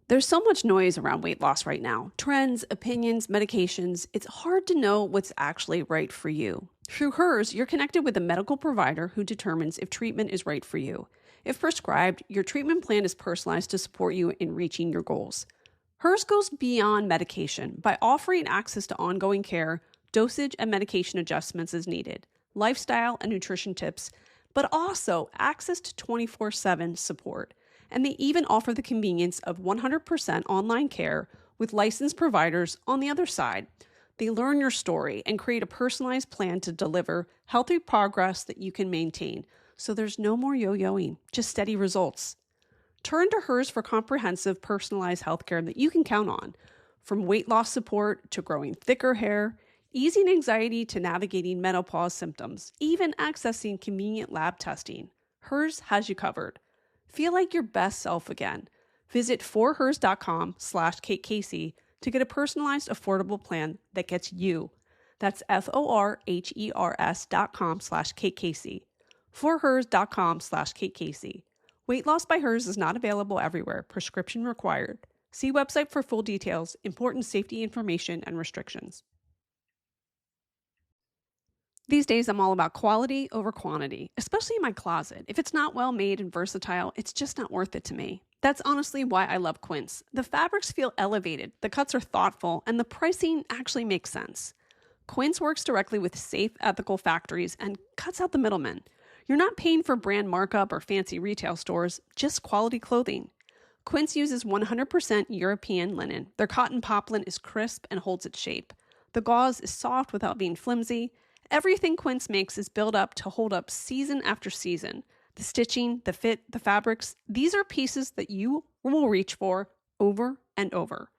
There's so much noise around weight loss right now. Trends, opinions, medications. It's hard to know what's actually right for you. Through Hers, you're connected with a medical provider who determines if treatment is right for you. If prescribed, your treatment plan is personalized to support you in reaching your goals. Hers goes beyond medication by offering access to ongoing care, dosage and medication adjustments as needed, lifestyle and nutrition tips, but also access to 24/7 support. And they even offer the convenience of 100% online care with licensed providers on the other side. They learn your story and create a personalized plan to deliver healthy progress that you can maintain. So there's no more yo-yoing, just steady results. Turn to Hers for comprehensive, personalized healthcare that you can count on. From weight loss support to growing thicker hair, easing anxiety to navigating menopause symptoms, even accessing convenient lab testing. Hers has you covered. Feel like your best self again. Visit forhers.com/Kate Casey to get a personalized, affordable plan that gets you. That's forhers.com/Kate Casey. forhers.com/Kate Casey. Weight loss by Hers is not available everywhere. Prescription required. See website for full details, important safety information, and restrictions. These days, I'm all about quality over quantity, especially in my closet. If it's not well made and versatile, it's just not worth it to me. That's honestly why I love Quince. The fabrics feel elevated, the cuts are thoughtful, and the pricing actually makes sense. Quince works directly with safe, ethical factories and cuts out the middlemen. You're not paying for brand markup or fancy retail stores, just quality clothing. Quince uses 100% European linen. Their cotton poplin is crisp and holds its shape. The gauze is soft without being flimsy. Everything Quince makes is built up to hold up season after season. The stitching, the fit, the fabrics, these are pieces that you will reach for over and over.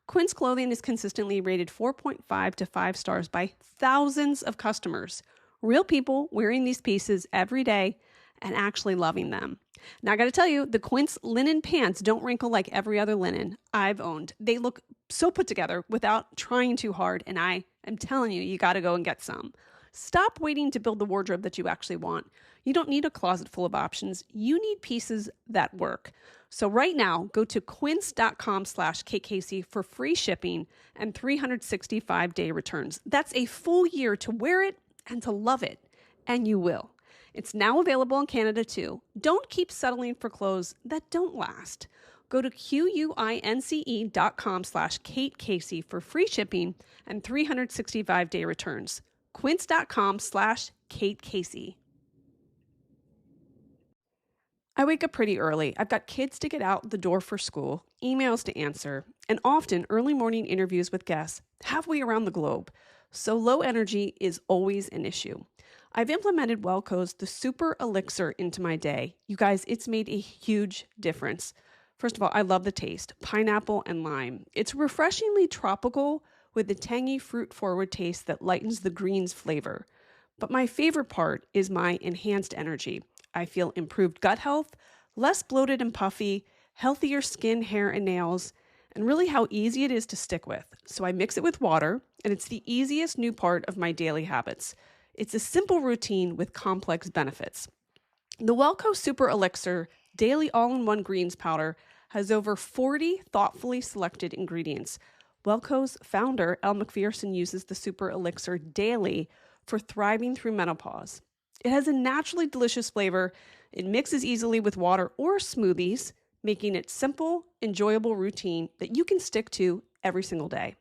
Quince clothing is consistently rated 4.5 to 5 stars by thousands of customers. Real people wearing these pieces every day and actually loving them. Now, I got to tell you, the Quince linen pants don't wrinkle like every other linen I've owned. They look so put together without trying too hard, and I am telling you, you got to go and get some. Stop waiting to build the wardrobe that you actually want. You don't need a closet full of options. You need pieces that work. So right now, go to quince.com/Kate Casey for free shipping and 365-day returns. That's a full year to wear it and to love it. And you will. It's now available in Canada too. Don't keep settling for clothes that don't last. Go to quince.com/Kate Casey for free shipping and 365-day returns. Quince.com/Kate Casey. I wake up pretty early. I've got kids to get out the door for school, emails to answer, and often early morning interviews with guests halfway around the globe. So low energy is always an issue. I've implemented Wellco's The Super Elixir into my day. You guys, it's made a huge difference. First of all, I love the taste, pineapple and lime. It's refreshingly tropical with a tangy fruit-forward taste that lightens the greens flavor. But my favorite part is my enhanced energy. I feel improved gut health, less bloated and puffy, healthier skin, hair, and nails, and really how easy it is to stick with. So I mix it with water, and it's the easiest new part of my daily habits. It's a simple routine with complex benefits. The Wellco Super Elixir Daily All-in-One Greens Powder has over 40 thoughtfully selected ingredients. Wellco's founder, Elle Macpherson, uses the Super Elixir daily for thriving through menopause. It has a naturally delicious flavor. It mixes easily with water or smoothies, making it simple, enjoyable routine that you can stick to every single day.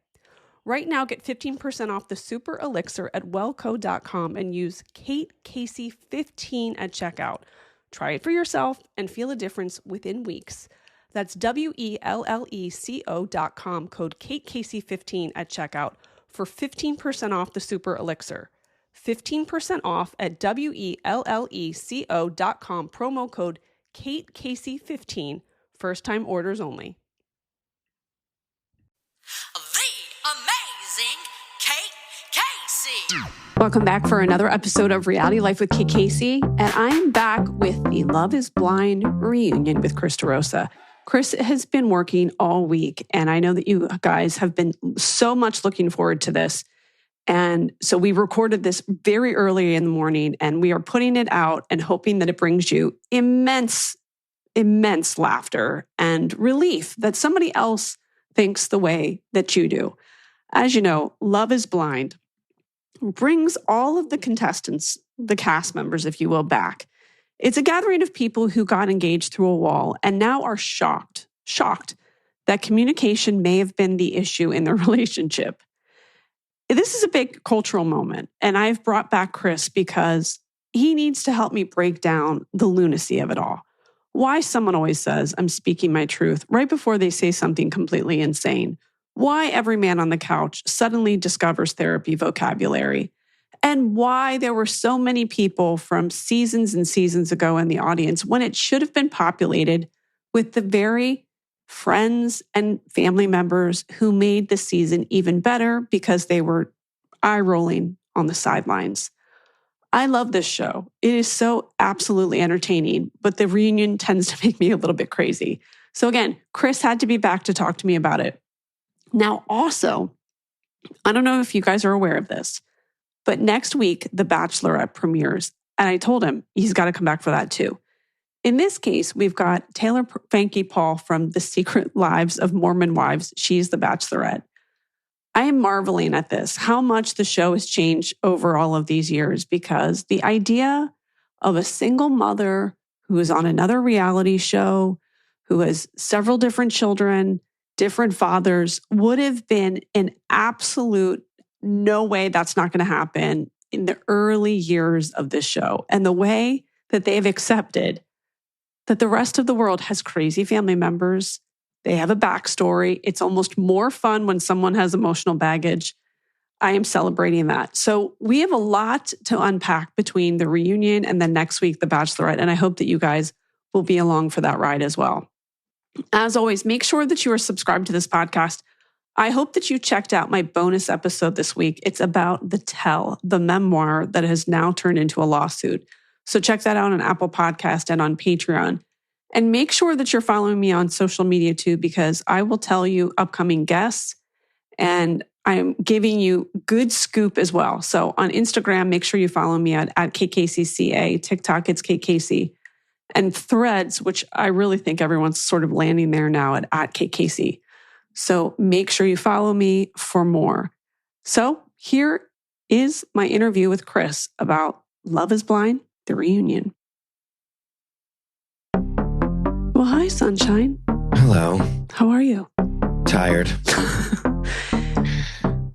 Right now, get 15% off the Super Elixir at wellco.com and use Kate Casey 15 at checkout. Try it for yourself and feel a difference within weeks. That's WELLECO.com, code KateCasey15 at checkout for 15% off the Super Elixir. 15% off at WELLECO.com, promo code KateCasey15, first time orders only. The amazing Kate Casey. Welcome back for another episode of Reality Life with Kate Casey, and I'm back with the Love is Blind reunion with Chris DeRosa. Chris has been working all week, and I know that you guys have been so much looking forward to this. And so we recorded this very early in the morning, and we are putting it out and hoping that it brings you immense immense laughter and relief that somebody else thinks the way that you do. As you know, Love is Blind brings all of the contestants, the cast members, if you will, back. It's a gathering of people who got engaged through a wall and now are shocked that communication may have been the issue in their relationship. This is a big cultural moment, and I've brought back Chris because he needs to help me break down the lunacy of it all. Why someone always says, I'm speaking my truth, right before they say something completely insane. Why every man on the couch suddenly discovers therapy vocabulary. And why there were so many people from seasons and seasons ago in the audience when it should have been populated with the very friends and family members who made the season even better because they were eye-rolling on the sidelines. I love this show. It is so absolutely entertaining, but the reunion tends to make me a little bit crazy. So again, Chris had to be back to talk to me about it. Now, also, I don't know if you guys are aware of this, but next week, The Bachelorette premieres, and I told him he's got to come back for that too. In this case, we've got Taylor Frankie Paul from The Secret Lives of Mormon Wives. She's the Bachelorette. I am marveling at this, how much the show has changed over all of these years, because the idea of a single mother who is on another reality show, who has several different children, different fathers, would have been an absolute no way that's not going to happen in the early years of this show. And the way that they've accepted that the rest of the world has crazy family members. They have a backstory. It's almost more fun when someone has emotional baggage. I am celebrating that. So we have a lot to unpack between the reunion and then next week, The Bachelorette. And I hope that you guys will be along for that ride as well. As always, make sure that you are subscribed to this podcast. I hope that you checked out my bonus episode this week. It's about The Tell, the memoir that has now turned into a lawsuit. So check that out on Apple Podcast and on Patreon. And make sure that you're following me on social media too, because I will tell you upcoming guests and I'm giving you good scoop as well. So on Instagram, make sure you follow me at KKCCA. TikTok, it's KKC. And Threads, which I really think everyone's sort of landing there now at KKC. So make sure you follow me for more. So here is my interview with Chris about Love is Blind, the reunion. Well, hi, sunshine. Hello. How are you? Tired.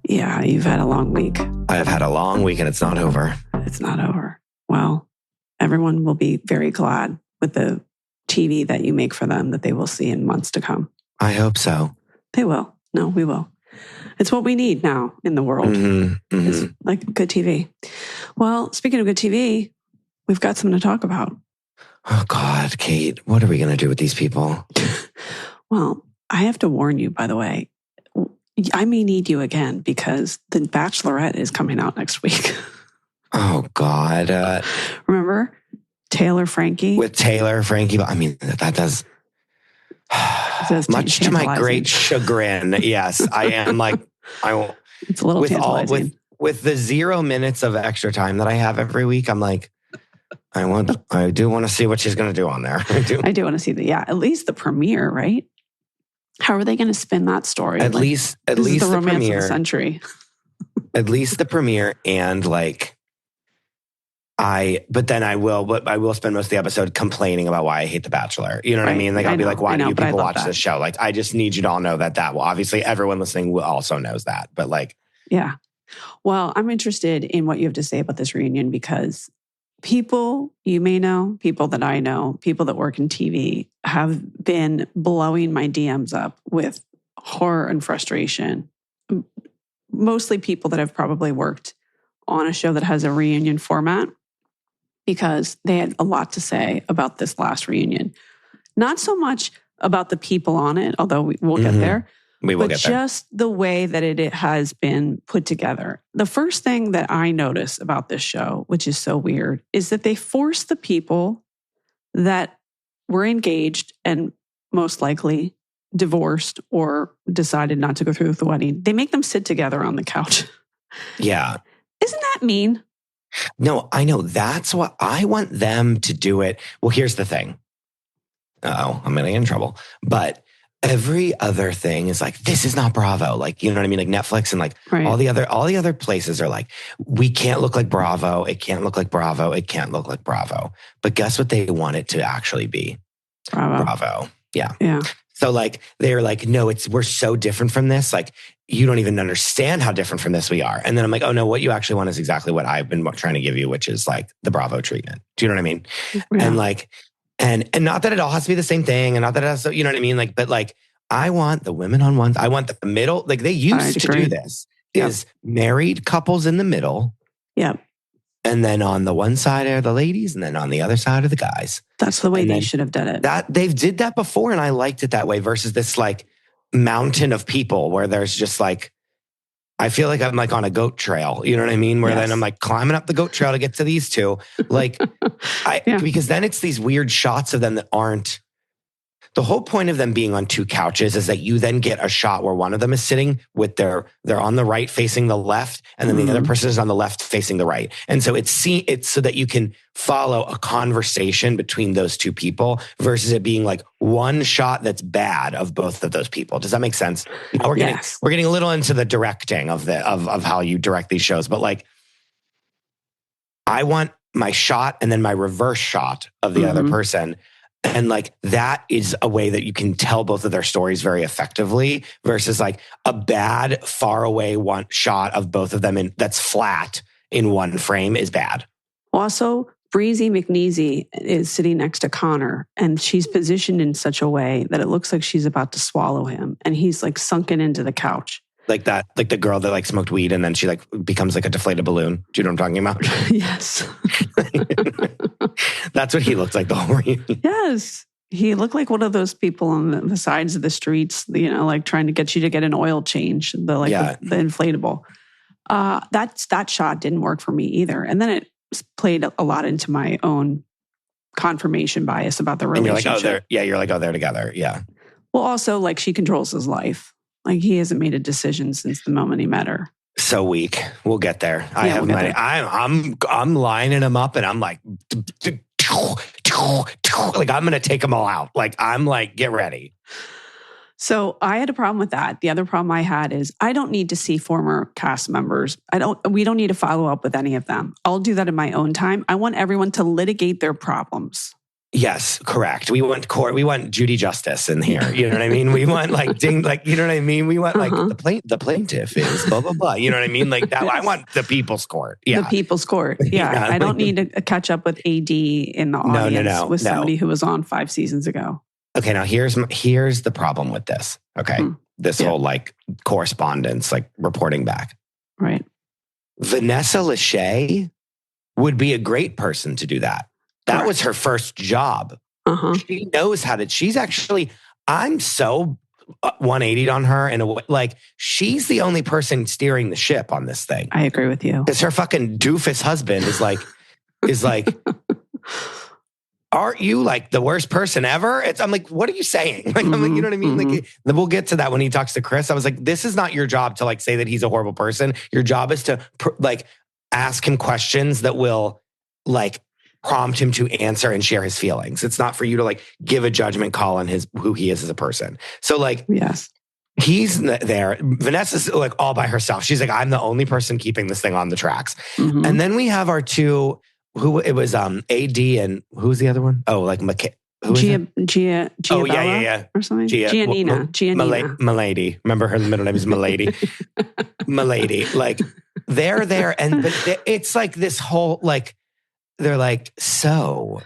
Yeah, you've had a long week. I've had a long week and it's not over. It's not over. Well, everyone will be very glad with the TV that you make for them that they will see in months to come. I hope so. They will. No, we will. It's what we need now in the world. It's like good TV. Well, speaking of good TV, we've got something to talk about. Oh, God, Kate, what are we going to do with these people? Well, I have to warn you, by the way, I may need you again because The Bachelorette is coming out next week. Oh, God. Remember Taylor Frankie? With Taylor Frankie. I mean, that does... much to my great chagrin. Yes, I am like... It's a little tantalizing. With the 0 minutes of extra time that I have every week, I'm like, I do want to see what she's going to do on there. I do want to see at least the premiere, right? How are they going to spin that story? At least the romance premiere, of the century. At least the premiere, and but then I will spend most of the episode complaining about why I hate The Bachelor. You know what I mean? I'll be like, why do you people watch this show? Like, I just need you to all know that well, obviously everyone listening also knows that, but yeah. Well, I'm interested in what you have to say about this reunion because people you may know, people that I know, people that work in TV have been blowing my DMs up with horror and frustration. Mostly people that have probably worked on a show that has a reunion format because they had a lot to say about this last reunion. Not so much about the people on it, although we'll get there. We will get there. But just the way that it has been put together. The first thing that I notice about this show, which is so weird, is that they force the people that were engaged and most likely divorced or decided not to go through with the wedding. They make them sit together on the couch. Yeah. Isn't that mean? No, I know. That's what I want them to do it. Well, here's the thing. I'm going to get in trouble. But every other thing is like, this is not Bravo. Like, you know what I mean? Like Netflix and like all the other places are like, we can't look like Bravo. It can't look like Bravo. It can't look like Bravo. But guess what they want it to actually be? Bravo. Yeah. So like, they're like, no, we're so different from this. Like, you don't even understand how different from this we are. And then I'm like, oh no, what you actually want is exactly what I've been trying to give you, which is like the Bravo treatment. Do you know what I mean? Yeah. And like, and not that it all has to be the same thing, and not that it has to, you know what I mean? Like, but like, I want the women on one, I want the middle, like they used to do this, is married couples in the middle. Yep. And then on the one side are the ladies, and then on the other side are the guys. That's the way they should have done it. They did that before, and I liked it that way versus this like mountain of people where there's just like, I feel like I'm like on a goat trail. You know what I mean? Where then I'm like climbing up the goat trail to get to these two. Like, because then it's these weird shots of them that aren't. The whole point of them being on two couches is that you then get a shot where one of them is sitting with they're on the right facing the left, and then the other person is on the left facing the right. And so it's so that you can follow a conversation between those two people versus it being like one shot that's bad of both of those people. Does that make sense? Now we're getting a little into the directing of how you direct these shows, but like, I want my shot and then my reverse shot of the other person. And like, that is a way that you can tell both of their stories very effectively versus like a bad far away one shot of both of them that's flat in one frame is bad. Also, Breezy McNeasy is sitting next to Connor, and she's positioned in such a way that it looks like she's about to swallow him, and he's like sunken into the couch. Like that, like the girl that like smoked weed and then she like becomes like a deflated balloon. Do you know what I'm talking about? Yes. That's what he looked like the whole reunion. Yes. He looked like one of those people on the sides of the streets, you know, like trying to get you to get an oil change, the inflatable. That shot didn't work for me either. And then it played a lot into my own confirmation bias about the relationship. You're like, oh, they're together. Yeah. Well, also like she controls his life. Like he hasn't made a decision since the moment he met her. So weak. We'll get there. I'm lining them up and I'm like, like I'm going to take them all out. Like I'm like, get ready. So I had a problem with that. The other problem I had is I don't need to see former cast members. We don't need to follow up with any of them. I'll do that in my own time. I want everyone to litigate their problems. Yes, correct. We want court. We want Judy Justice in here. You know what I mean? We want like you know what I mean? We want like the plaintiff is blah blah blah. You know what I mean? Like that. I want the people's court. Yeah, the people's court. Yeah, I don't need to catch up with AD in the audience with somebody who was on 5 seasons ago. Okay, now here's the problem with this. Okay, this whole like correspondence, like reporting back. Right. Vanessa Lachey would be a great person to do that. That was her first job. She knows how to. She's actually. I'm so 180'd on her in a way. Like she's the only person steering the ship on this thing. I agree with you. Because her fucking doofus husband is like. Aren't you like the worst person ever? I'm like, what are you saying? Like, I'm like, you know what I mean? Like, we'll get to that when he talks to Chris. I was like, this is not your job to like say that he's a horrible person. Your job is to like ask him questions that will like prompt him to answer and share his feelings. It's not for you to like give a judgment call on who he is as a person. So like, yes, he's there. Vanessa's like all by herself. She's like, I'm the only person keeping this thing on the tracks. And then we have our two. Who it was? AD and who's the other one? Oh, like Gia. Oh yeah, or something. Giannina. Milady. Remember her middle name is Milady. Milady. Like they're there, but it's like this whole like. They're like, so,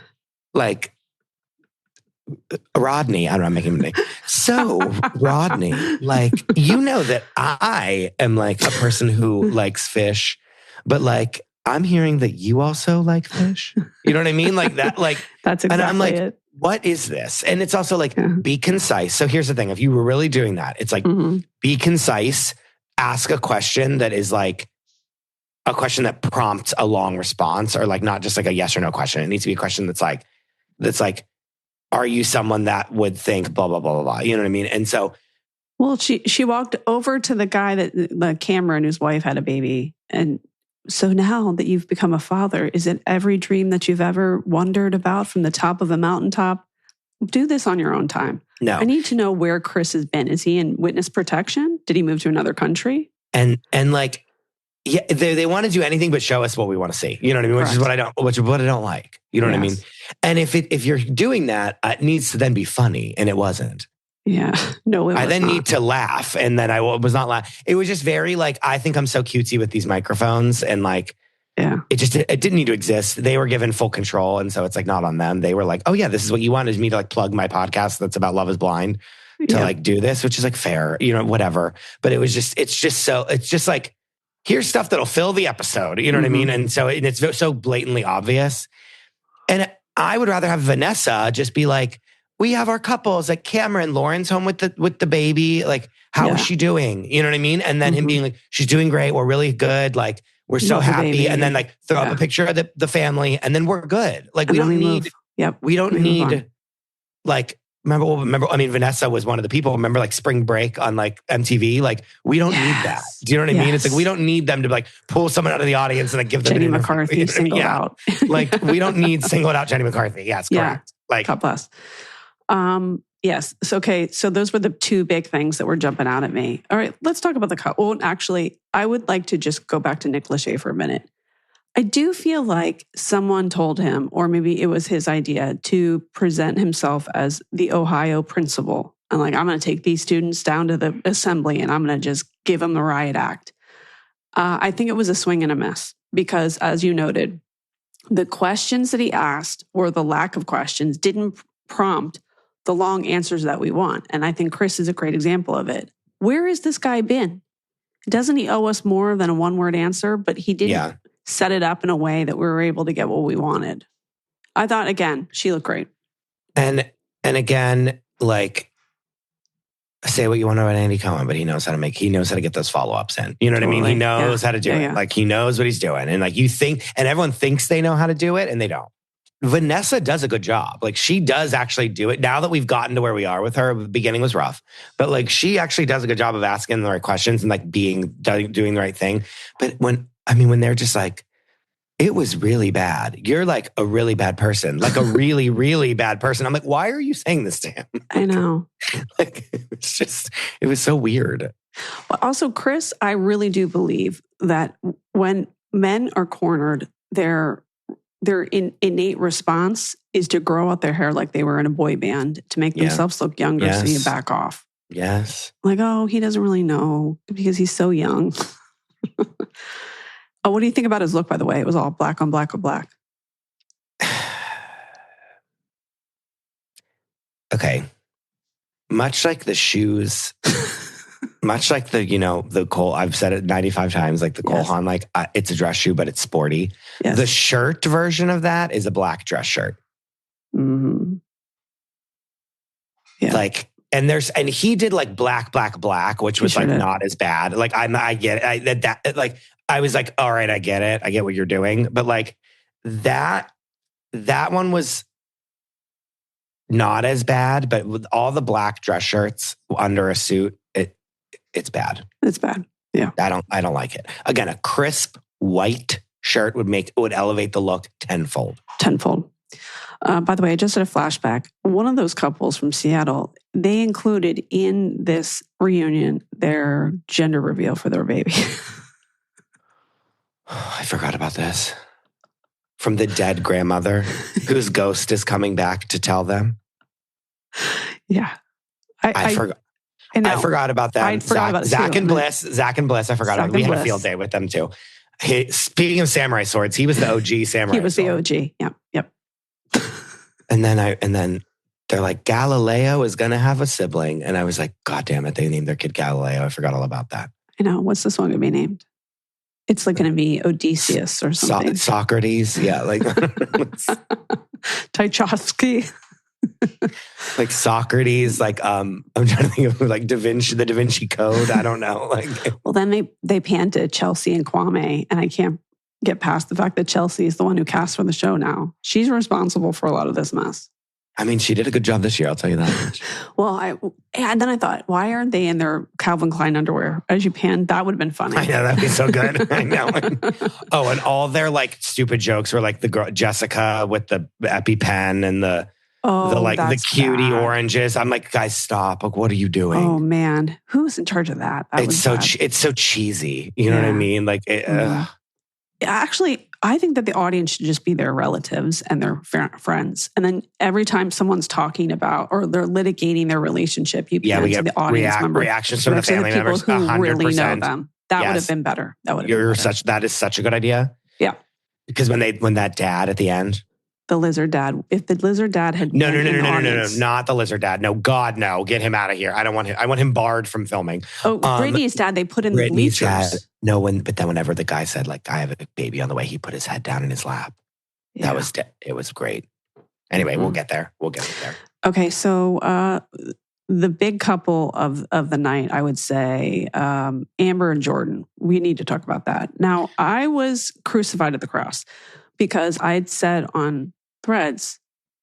like, Rodney, I don't know, I'm making him name. So, Rodney, like, you know that I am like a person who likes fish, but like, I'm hearing that you also like fish. You know what I mean? Like that, like, that's exactly and I'm like, it. What is this? And it's also like, be concise. So here's the thing. If you were really doing that, it's like, be concise, ask a question that is like, a question that prompts a long response or like not just like a yes or no question. It needs to be a question that's like, are you someone that would think blah, blah, blah, blah, blah. You know what I mean? And so. Well, she walked over to the guy the Cameron, whose wife had a baby. And so now that you've become a father, is it every dream that you've ever wondered about from the top of a mountaintop? Do this on your own time. No. I need to know where Chris has been. Is he in witness protection? Did he move to another country? And like, yeah, they want to do anything but show us what we want to see. You know what I mean? Which is what I don't like. You know what I mean? And if you're doing that, it needs to then be funny, and it wasn't. Yeah. No, I then need to laugh, and then I was not laughing. It was just very like, I think I'm so cutesy with these microphones, and like, it didn't need to exist. They were given full control, and so it's like not on them. They were like, oh yeah, this is what you wanted me to like plug my podcast that's about Love Is Blind to like do this, which is like fair, you know, whatever. But it's just like, here's stuff that'll fill the episode. You know what I mean? And so it's so blatantly obvious. And I would rather have Vanessa just be like, we have our couples, like Cameron, Lauren's home with the baby. Like, how is she doing? You know what I mean? And then him being like, she's doing great. We're really good. Like, we're so happy. And then like throw up a picture of the family, and then we're good. Like, we don't need, like, remember, I mean, Vanessa was one of the people. Remember like Spring Break on like MTV? Like, we don't need that. Do you know what I mean? It's like, we don't need them to like pull someone out of the audience and like give them Jenny McCarthy singled out. Like, we don't need singled out Jenny McCarthy. Yes, correct. Like, God bless. Yes. So, okay. So those were the two big things that were jumping out at me. All right. Let's talk about the cut. Well, actually, I would like to just go back to Nick Lachey for a minute. I do feel like someone told him, or maybe it was his idea, to present himself as the Ohio principal. And like, I'm going to take these students down to the assembly and I'm going to just give them the riot act. I think it was a swing and a miss because, as you noted, the questions that he asked, or the lack of questions, didn't prompt the long answers that we want. And I think Chris is a great example of it. Where has this guy been? Doesn't he owe us more than a one-word answer? But he didn't set it up in a way that we were able to get what we wanted. I thought, again, she looked great. And again, like, say what you want about Andy Cohen, but he knows how to get those follow-ups in. You know what I mean? He knows how to do it. Like, he knows what he's doing. And like, you think, and everyone thinks they know how to do it, and they don't. Vanessa does a good job. Like, she does actually do it. Now that we've gotten to where we are with her, the beginning was rough, but like, she actually does a good job of asking the right questions and like doing the right thing. But when they're just like, it was really bad. You're like a really bad person, like a really, really bad person. I'm like, why are you saying this to him? I know. Like, it was so weird. Well, also, Chris, I really do believe that when men are cornered, their innate response is to grow out their hair like they were in a boy band to make themselves look younger, so you back off. Yes. Like, oh, he doesn't really know because he's so young. Oh, what do you think about his look, by the way? It was all black on black on black. Okay. Much like the shoes... Much like the Cole, I've said it 95 times, like the Cole Haan, like it's a dress shoe, but it's sporty. Yes. The shirt version of that is a black dress shirt. Mm-hmm. Yeah. Like, and he did like black, which was like not as bad. Like, I get it. Like, I was like, all right, I get it. I get what you're doing. But like that one was not as bad, but with all the black dress shirts under a suit, it's bad. It's bad. Yeah. I don't like it. Again, a crisp white shirt would elevate the look tenfold. By the way, I just had a flashback. One of those couples from Seattle, they included in this reunion their gender reveal for their baby. I forgot about this. From the dead grandmother whose ghost is coming back to tell them. Yeah. I forgot. I forgot about that. Zach and Bliss. I forgot about. We had a field day with them too. Speaking of samurai swords, he was the OG samurai. He was the OG. Yep. And then they're like, Galileo is going to have a sibling, and I was like, God damn it! They named their kid Galileo. I forgot all about that. I know. What's the song going to be named? It's like going to be Odysseus or something. Socrates. Yeah, like Tchaikovsky. Like Socrates, like I'm trying to think of like Da Vinci Code. I don't know. Like, well, then they pan to Chelsea and Kwame, and I can't get past the fact that Chelsea is the one who cast for the show now. She's responsible for a lot of this mess. I mean, she did a good job this year. I'll tell you that. Well, then I thought, why aren't they in their Calvin Klein underwear? As you pan, that would have been funny. I know, that'd be so good. I know. And all their like stupid jokes were like the girl Jessica with the EpiPen and the. Oh, the that's cutie bad. oranges. I'm like, guys, stop. Like, what are you doing? Oh man, who's in charge of that? That was bad. It's so cheesy. You know what I Yeah. mean? Like, Actually, I think that the audience should just be their relatives and their friends. And then every time someone's talking about or they're litigating their relationship, you yeah, pan we to get the audience member. reactions from the Let's say family people members. who really know 100%. them. That would have been better. That would have been better. That is such a good idea. Yeah. Because when that dad at the end, the lizard dad, if the lizard dad had no, not the lizard dad. No, God, no, get him out of here. I don't want him. I want him barred from filming. Oh, Brittany's dad, they put in the Brittany's bleachers. dad, no one, but then whenever the guy said like, I have a baby on the way, he put his head down in his lap. Yeah. It was great. Anyway, we'll get there. Okay. So, the big couple of the night, I would say, Amber and Jordan. We need to talk about that. Now, I was crucified at the cross because I had said on Threads,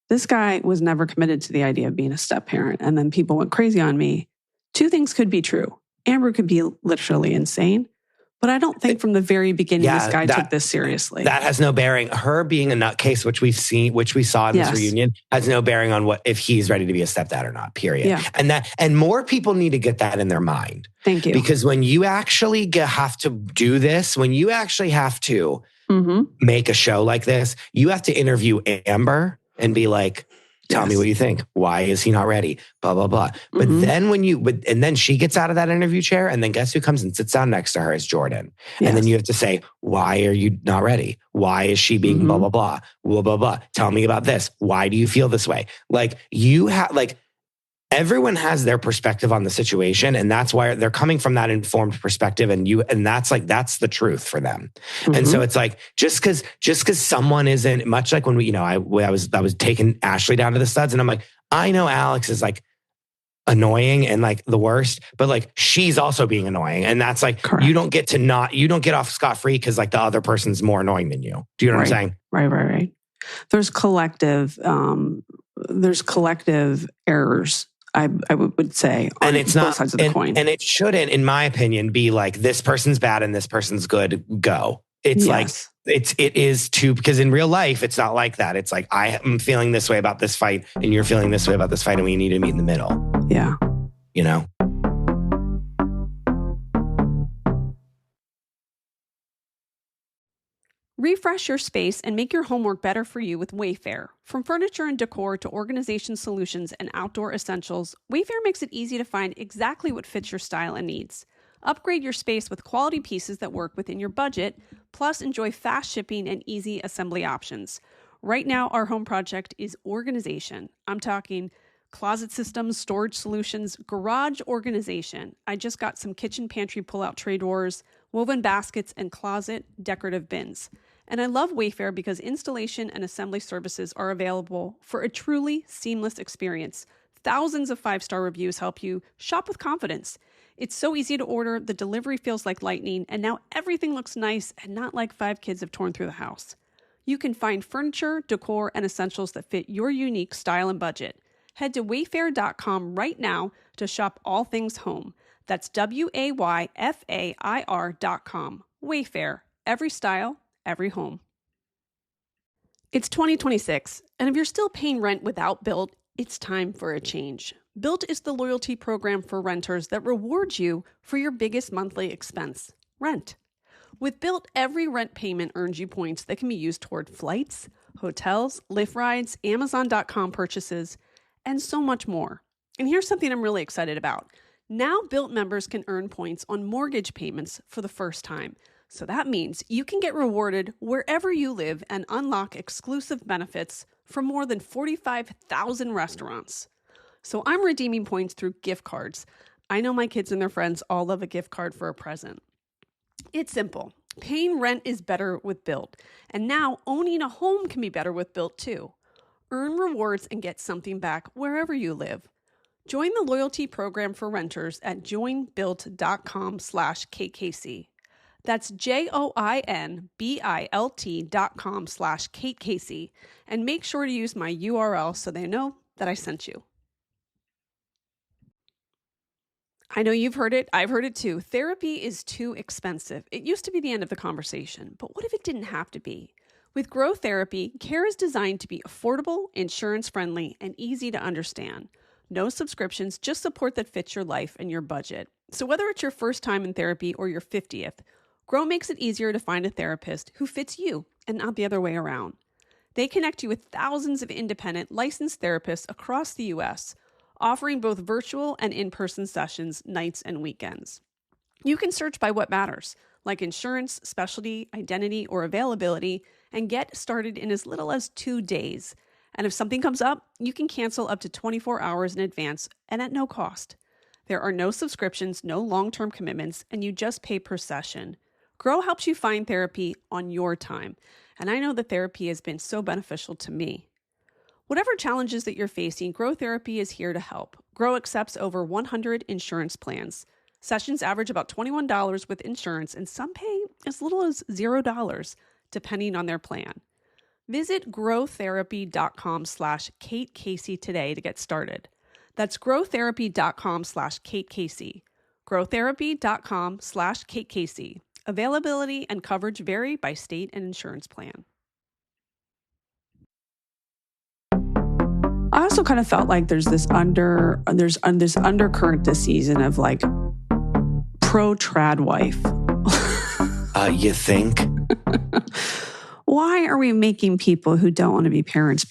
this guy was never committed to the idea of being a step parent. And then people went crazy on me. Two things could be true. Amber could be literally insane, but I don't think from the very beginning this guy took this seriously. That has no bearing. Her being a nutcase, which we saw in this reunion, has no bearing on what if he's ready to be a stepdad or not. Period. Yeah. And more people need to get that in their mind. Thank you. Because when you actually have to do this, when you actually have to make a show like this, you have to interview Amber and be like, tell me what you think. Why is he not ready? Blah, blah, blah. But then and then she gets out of that interview chair, and then guess who comes and sits down next to her is Jordan. Yes. And then you have to say, why are you not ready? Why is she being blah, blah, blah, blah, blah, blah. Tell me about this. Why do you feel this way? Like everyone has their perspective on the situation, and that's why they're coming from that informed perspective, and that's the truth for them. And so it's like just because someone isn't much like when I was taking Ashley down to the studs, and I'm like, I know Alex is like annoying and like the worst, but like she's also being annoying, and that's like correct. You don't get off scot-free because like the other person's more annoying than you. Do you know what I'm saying? Right. There's collective errors. I would say on and it's both not, sides of the coin. And it shouldn't, in my opinion, be like this person's bad and this person's good, go. It's like, it is too, because in real life, it's not like that. It's like, I am feeling this way about this fight and you're feeling this way about this fight and we need to meet in the middle. Yeah. You know? Refresh your space and make your homework better for you with Wayfair. From furniture and decor to organization solutions and outdoor essentials, Wayfair makes it easy to find exactly what fits your style and needs. Upgrade your space with quality pieces that work within your budget, plus enjoy fast shipping and easy assembly options. Right now, our home project is organization. I'm talking closet systems, storage solutions, garage organization. I just got some kitchen pantry pull-out tray doors, woven baskets, and closet decorative bins. And I love Wayfair because installation and assembly services are available for a truly seamless experience. Thousands of 5-star reviews help you shop with confidence. It's so easy to order, the delivery feels like lightning, and now everything looks nice and not like 5 kids have torn through the house. You can find furniture, decor, and essentials that fit your unique style and budget. Head to wayfair.com right now to shop all things home. That's WAYFAIR.com. Wayfair, every style, every home. It's 2026, and if you're still paying rent without Built, it's time for a change. Built is the loyalty program for renters that rewards you for your biggest monthly expense, rent. With Built, every rent payment earns you points that can be used toward flights, hotels, Lyft rides, Amazon.com purchases, and so much more. And here's something I'm really excited about. Now Built members can earn points on mortgage payments for the first time. So that means you can get rewarded wherever you live and unlock exclusive benefits from more than 45,000 restaurants. So I'm redeeming points through gift cards. I know my kids and their friends all love a gift card for a present. It's simple. Paying rent is better with Built. And now owning a home can be better with Built too. Earn rewards and get something back wherever you live. Join the loyalty program for renters at joinbuilt.com/KKC. That's joinbilt.com/KKC. And make sure to use my URL so they know that I sent you. I know you've heard it. I've heard it too. Therapy is too expensive. It used to be the end of the conversation, but what if it didn't have to be? With Grow Therapy, care is designed to be affordable, insurance-friendly, and easy to understand. No subscriptions, just support that fits your life and your budget. So whether it's your first time in therapy or your 50th, Grow makes it easier to find a therapist who fits you and not the other way around. They connect you with thousands of independent, licensed therapists across the U.S., offering both virtual and in-person sessions, nights and weekends. You can search by what matters, like insurance, specialty, identity, or availability, and get started in as little as 2 days. And if something comes up, you can cancel up to 24 hours in advance and at no cost. There are no subscriptions, no long-term commitments, and you just pay per session. Grow helps you find therapy on your time, and I know that therapy has been so beneficial to me. Whatever challenges that you're facing, Grow Therapy is here to help. Grow accepts over 100 insurance plans. Sessions average about $21 with insurance, and some pay as little as $0, depending on their plan. Visit growtherapy.com/Kate Casey today to get started. That's growtherapy.com/Kate Casey. growtherapy.com/Kate Casey. Availability and coverage vary by state and insurance plan. I also kind of felt like there's this undercurrent this season of like pro-trad wife. You think? Why are we making people who don't want to be parents?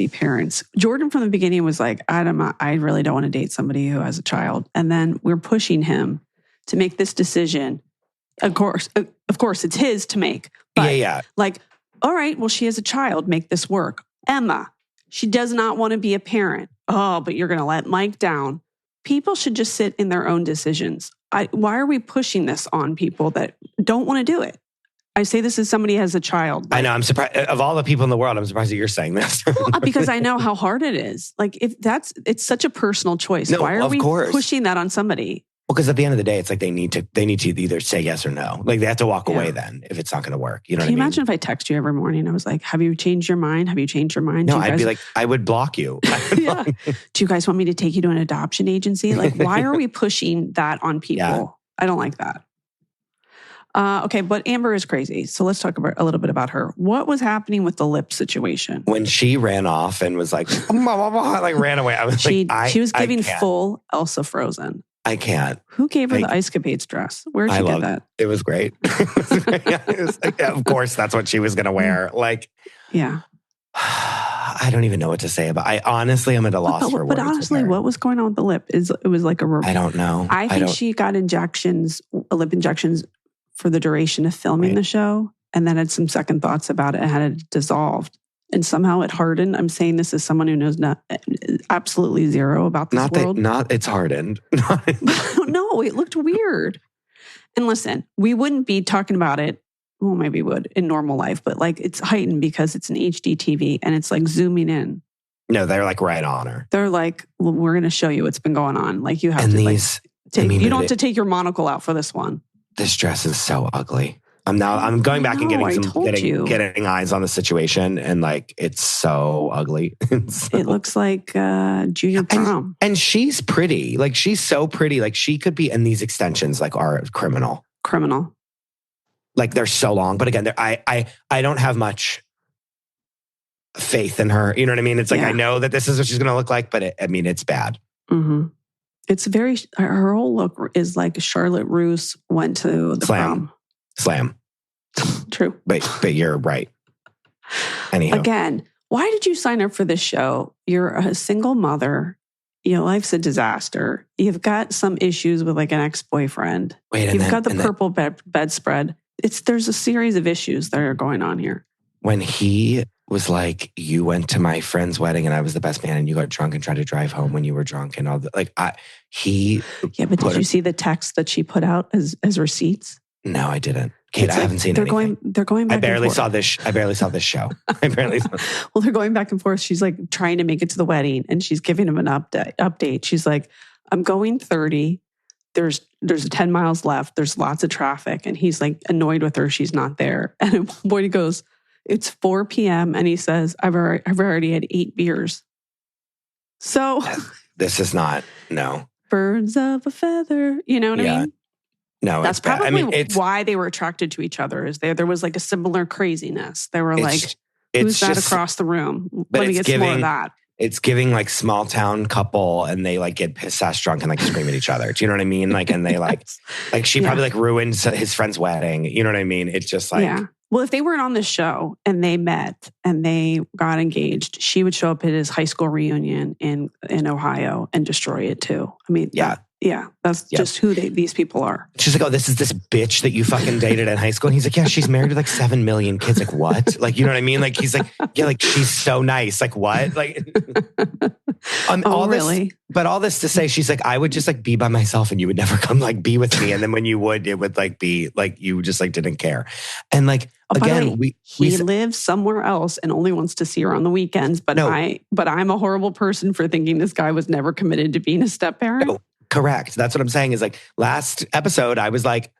Jordan from the beginning was like, I really don't want to date somebody who has a child. And then we're pushing him to make this decision. Of course, it's his to make. But like, all right, well, she has a child. Make this work. Emma, she does not want to be a parent. Oh, but you're going to let Mike down. People should just sit in their own decisions. Why are we pushing this on people that don't want to do it? I say this as somebody who has a child. I know. I'm surprised. Of all the people in the world, I'm surprised that you're saying this. Because I know how hard it is. Like, it's such a personal choice. No, why are we course. pushing that on somebody? Well, because at the end of the day, it's like they need to either say yes or no. Like they have to walk away then if it's not going to work. You know what I mean? Can you imagine if I text you every morning? I was like, have you changed your mind? Have you changed your mind? No, I'd be like, I would block you. Yeah. Do you guys want me to take you to an adoption agency? Like, why are we pushing that on people? Yeah. I don't like that. Okay, but Amber is crazy. So let's talk a little bit about her. What was happening with the lip situation? When she ran off and was like, like ran away. I was she was giving full Elsa Frozen. I can't. Who gave her the Ice Capades dress? Where'd she get that? It was great. It was like, of course, that's what she was going to wear. Like, yeah. I don't even know what to say about. I honestly am at a loss for words. But honestly, what was going on with the lip? It was like I don't know. I think she got lip injections for the duration of filming the show, and then had some second thoughts about it and had it dissolved. And somehow it hardened. I'm saying this as someone who knows absolutely zero about this world. It's hardened. No, it looked weird. And listen, we wouldn't be talking about it. Well, maybe we would in normal life, but like it's heightened because it's an HD TV and it's like zooming in. No, they're like right on her. They're like, well, we're going to show you what's been going on. Like you have you don't have to take your monocle out for this one. This dress is so ugly. I'm going back and getting eyes on the situation, and like it's so ugly. It looks like junior prom. And she's pretty. Like she's so pretty. Like she could be. And these extensions like are criminal. Like they're so long. But again, I don't have much faith in her. You know what I mean? It's like I know that this is what she's going to look like, but it's bad. Mm-hmm. It's her whole look is like Charlotte Roos went to the prom. Slam. True. But you're right. Anyhow. Again, why did you sign up for this show? You're a single mother. Life's a disaster. You've got some issues with like an ex-boyfriend. You've got the purple bedspread. There's a series of issues that are going on here. When he was like, you went to my friend's wedding and I was the best man and you got drunk and tried to drive home when you were drunk and all that. Like but did you see the text that she put out as receipts? No, I didn't. Kate, I haven't seen anything. They're going back. I barely saw this show. Well, they're going back and forth. She's like trying to make it to the wedding, and she's giving him an update. She's like, "I'm going 30. There's 10 miles left. There's lots of traffic," and he's like annoyed with her. She's not there. And at one point he goes, "It's 4 p.m." and he says, "I've already had 8 beers." So this is not birds of a feather. You know what I mean? No, that's probably why they were attracted to each other. Is there was like a similar craziness. They were like, Who's that across the room? Let me get more of that. It's giving like small town couple, and they like get pissed ass drunk and like scream at each other. Do you know what I mean? Like, and they like she probably like ruined his friend's wedding. You know what I mean? It's just like, yeah. Well, if they weren't on the show and they met and they got engaged, she would show up at his high school reunion in Ohio and destroy it too. I mean, that's just who these people are. She's like, oh, this is this bitch that you fucking dated in high school. And he's like, yeah, she's married with like 7 million kids. Like, what? Like, you know what I mean? Like, he's like, yeah, like she's so nice. Like, what? Like, really? But all this to say, she's like, I would just like be by myself and you would never come like be with me. And then when you would, it would like be like, you just like didn't care. And like, again, he lives somewhere else and only wants to see her on the weekends. But I'm a horrible person for thinking this guy was never committed to being a step parent. No, correct. That's what I'm saying is like last episode, I was like,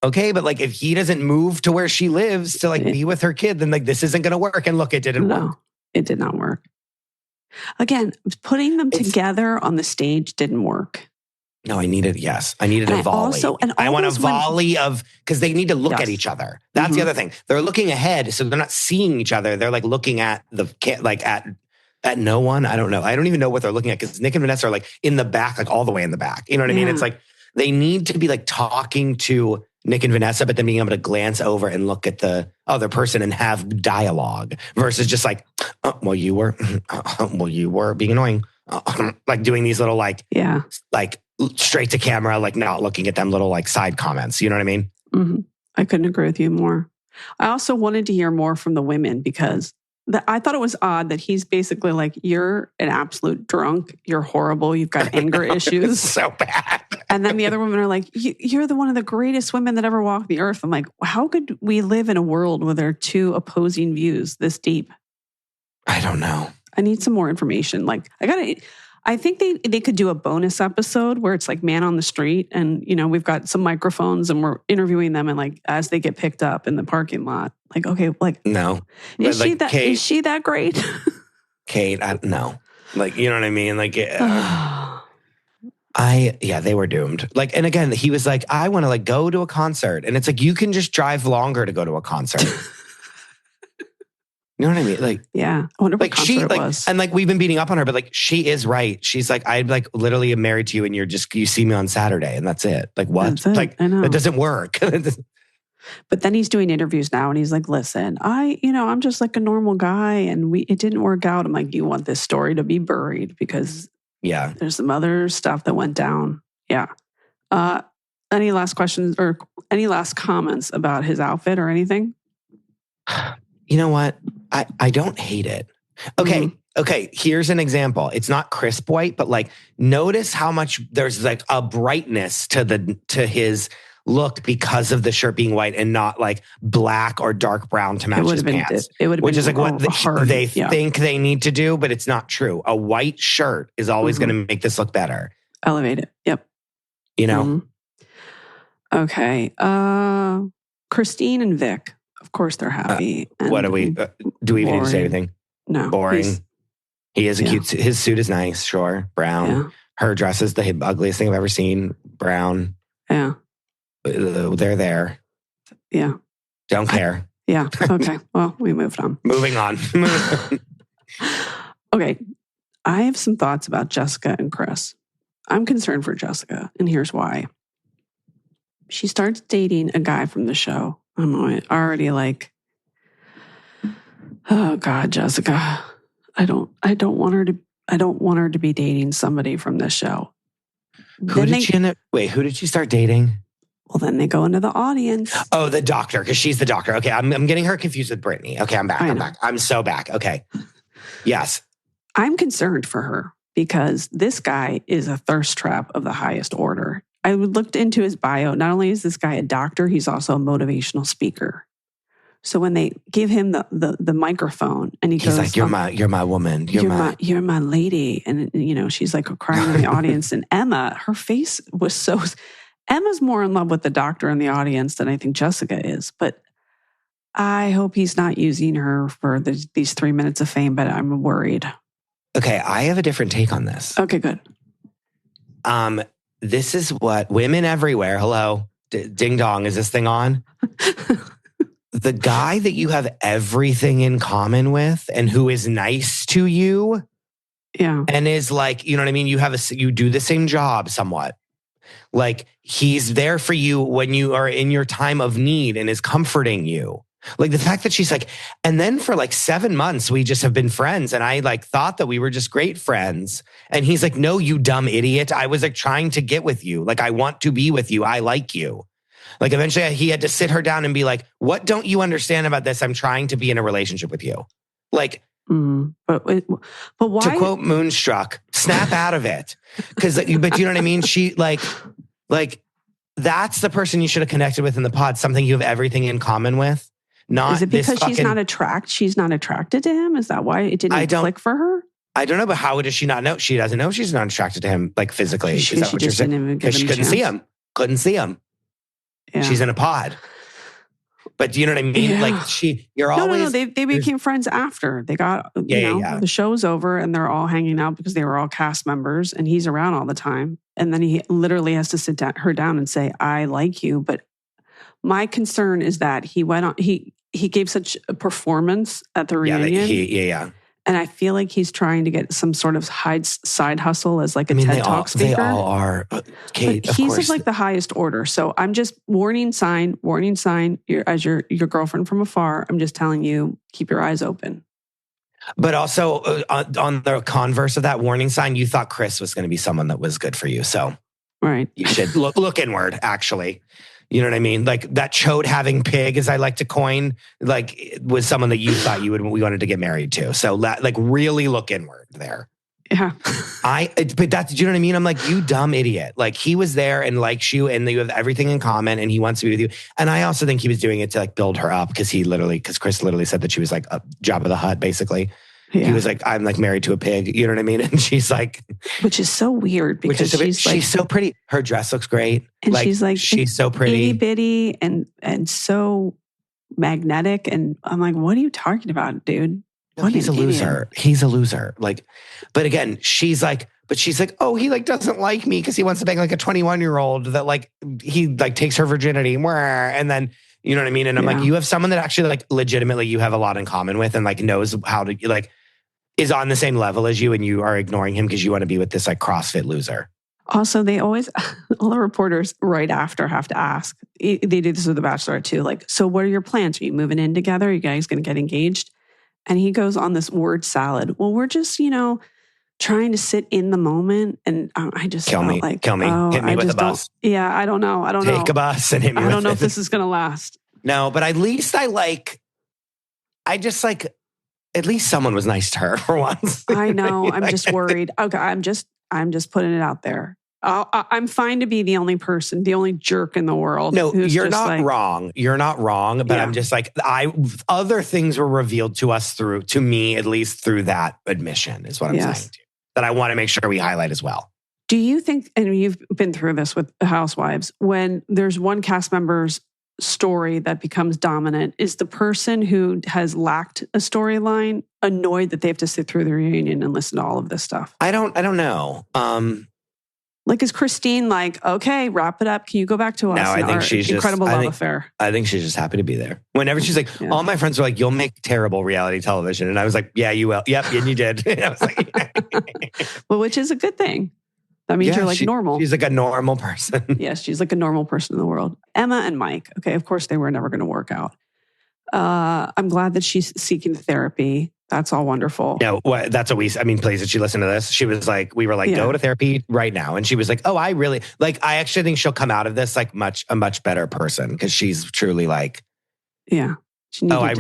okay, but like if he doesn't move to where she lives to like be with her kid, then like this isn't going to work. And look, it didn't work. It did not work. Again, putting them together on the stage didn't work. No, I needed a volley. I want a volley of, because they need to look at each other. That's the other thing. They're looking ahead, so they're not seeing each other. They're like looking at at no one. I don't know. I don't even know what they're looking at because Nick and Vanessa are like in the back, like all the way in the back. You know what I mean? It's like they need to be like talking to Nick and Vanessa, but then being able to glance over and look at the other person and have dialogue versus just like, well, you were being annoying. Like doing these little like straight to camera, like not looking at them little like side comments. You know what I mean? Mm-hmm. I couldn't agree with you more. I also wanted to hear more from the women because I thought it was odd that he's basically like, you're an absolute drunk. You're horrible. You've got anger issues. So bad. And then the other women are like, you're one of the greatest women that ever walked the earth. I'm like, how could we live in a world where there are two opposing views this deep? I don't know. I need some more information. Like I think they could do a bonus episode where it's like man on the street and, you know, we've got some microphones and we're interviewing them and like, as they get picked up in the parking lot, like, okay, like, no, is she that great? Kate, no, like, you know what I mean? Like, they were doomed. Like, and again, he was like, I want to like go to a concert. And it's like, you can just drive longer to go to a concert. You know what I mean? Like, yeah. I wonder what concert it was. And like, we've been beating up on her, but like, she is right. She's like, I like literally am married to you and you see me on Saturday and that's it. Like, what? Like, that doesn't work. But then he's doing interviews now and he's like, listen, I'm just like a normal guy and it didn't work out. I'm like, you want this story to be buried because there's some other stuff that went down. Yeah. Any last questions or any last comments about his outfit or anything? You know what? I don't hate it. Okay. Mm-hmm. Okay. Here's an example. It's not crisp white, but like notice how much there's like a brightness to his look because of the shirt being white and not like black or dark brown to match his pants. Which is like what they think they need to do, but it's not true. A white shirt is always going to make this look better. Elevate it. Yep. You know? Mm-hmm. Okay. Christine and Vic. Of course they're happy. What do we even need to say anything? No. Boring. He is a cute, his suit is nice, sure. Brown. Yeah. Her dress is the ugliest thing I've ever seen. Brown. Yeah. They're there. Yeah. Don't care. Yeah. Okay. Well, we moved on. Moving on. Okay. I have some thoughts about Jessica and Chris. I'm concerned for Jessica, and here's why. She starts dating a guy from the show. I'm already like, oh God, Jessica. I don't want her to be dating somebody from this show. Who did she start dating? Well, then they go into the audience. Oh, the doctor, because she's the doctor. Okay, I'm getting her confused with Brittany. Okay, I'm back. I'm so back. Okay. Yes. I'm concerned for her because this guy is a thirst trap of the highest order. I looked into his bio. Not only is this guy a doctor, he's also a motivational speaker. So when they give him the microphone and he's like, you're my woman. You're my lady. And, you know, she's like crying in the audience. And Emma, her face was so... Emma's more in love with the doctor in the audience than I think Jessica is. But I hope he's not using her for these 3 minutes of fame, but I'm worried. Okay, I have a different take on this. Okay, good. This is what women everywhere, hello, ding dong, is this thing on? the guy that you have everything in common with and who is nice to you and is like, you know what I mean? You do the same job somewhat. Like he's there for you when you are in your time of need and is comforting you. Like the fact that she's like, and then for like 7 months, we just have been friends. And I like thought that we were just great friends. And he's like, no, you dumb idiot. I was like trying to get with you. Like, I want to be with you. I like you. Like eventually he had to sit her down and be like, what don't you understand about this? I'm trying to be in a relationship with you. Like, but why? To quote Moonstruck, snap out of it. But you know what I mean? She like that's the person you should have connected with in the pod. Something you have everything in common with. Not is it because she's not attracted to him? Is that why it didn't click for her? I don't know, but how does she not know? She doesn't know she's not attracted to him, like physically. She just didn't even give him she couldn't see him. Couldn't see him. Yeah. She's in a pod. But do you know what I mean? Yeah. Like you're always... No. They became friends after. They got, the show's over and they're all hanging out because they were all cast members and he's around all the time. And then he literally has to sit her down and say, I like you. But my concern is that he went on, he gave such a performance at the reunion. And I feel like he's trying to get some sort of side hustle as like a TED Talk speaker. They all are. Kate, but he's of like the highest order. So I'm just warning sign. As your girlfriend from afar, I'm just telling you, keep your eyes open. But also on the converse of that warning sign, you thought Chris was going to be someone that was good for you. So right, you should look inward, actually. You know what I mean? Like that chode having pig, as I like to coin, like was someone that you thought we wanted to get married to. So like really look inward there. Yeah. But that's, do you know what I mean? I'm like, you dumb idiot. Like he was there and likes you and you have everything in common and he wants to be with you. And I also think he was doing it to like build her up because Chris literally said that she was like a Jabba the Hutt, basically. Yeah. He was like, I'm like married to a pig. You know what I mean? And she's like... Which is so weird because she's so pretty. Her dress looks great. And she's so pretty. Itty bitty and so magnetic. And I'm like, what are you talking about, dude? No, he's a loser. He's a loser. Like, but again, she's like, oh, he like doesn't like me because he wants to bang like a 21-year-old that like, he like takes her virginity. And then... You know what I mean? And I'm like, you have someone that actually like legitimately you have a lot in common with and like knows how to like is on the same level as you and you are ignoring him because you want to be with this like CrossFit loser. Also, they always, all the reporters right after have to ask, they do this with The Bachelor too. Like, so what are your plans? Are you moving in together? Are you guys going to get engaged? And he goes on this word salad. Well, we're just, trying to sit in the moment. And I just kill me. Hit me with a bus. Yeah, I don't know. Take a bus and hit me with it. I don't know if this is going to last. No, but at least at least someone was nice to her for once. I know. I'm just worried. Okay, I'm just putting it out there. I'm fine to be the only jerk in the world. No, you're not wrong. You're not wrong. But I'm just like, other things were revealed to me, at least through that admission is what I'm saying to you. That I want to make sure we highlight as well. Do you think, and you've been through this with Housewives, when there's one cast member's story that becomes dominant, is the person who has lacked a storyline annoyed that they have to sit through the reunion and listen to all of this stuff? I don't know. Like, is Christine like, okay, wrap it up. Can you go back to us? No, I think she's incredible love affair. I think she's just happy to be there. Whenever she's like, all my friends are like, you'll make terrible reality television. And I was like, yeah, you will. Yep. And you did. And I was like, well, which is a good thing. That means you're like normal. She's like a normal person. Yes, she's like a normal person in the world. Emma and Mike. Okay, of course they were never going to work out. I'm glad that she's seeking therapy. That's all wonderful. Yeah, that's what please, did she listen to this? She was like, we were like, go to therapy right now. And she was like, oh, I actually think she'll come out of this like a much better person because she's truly like, yeah. I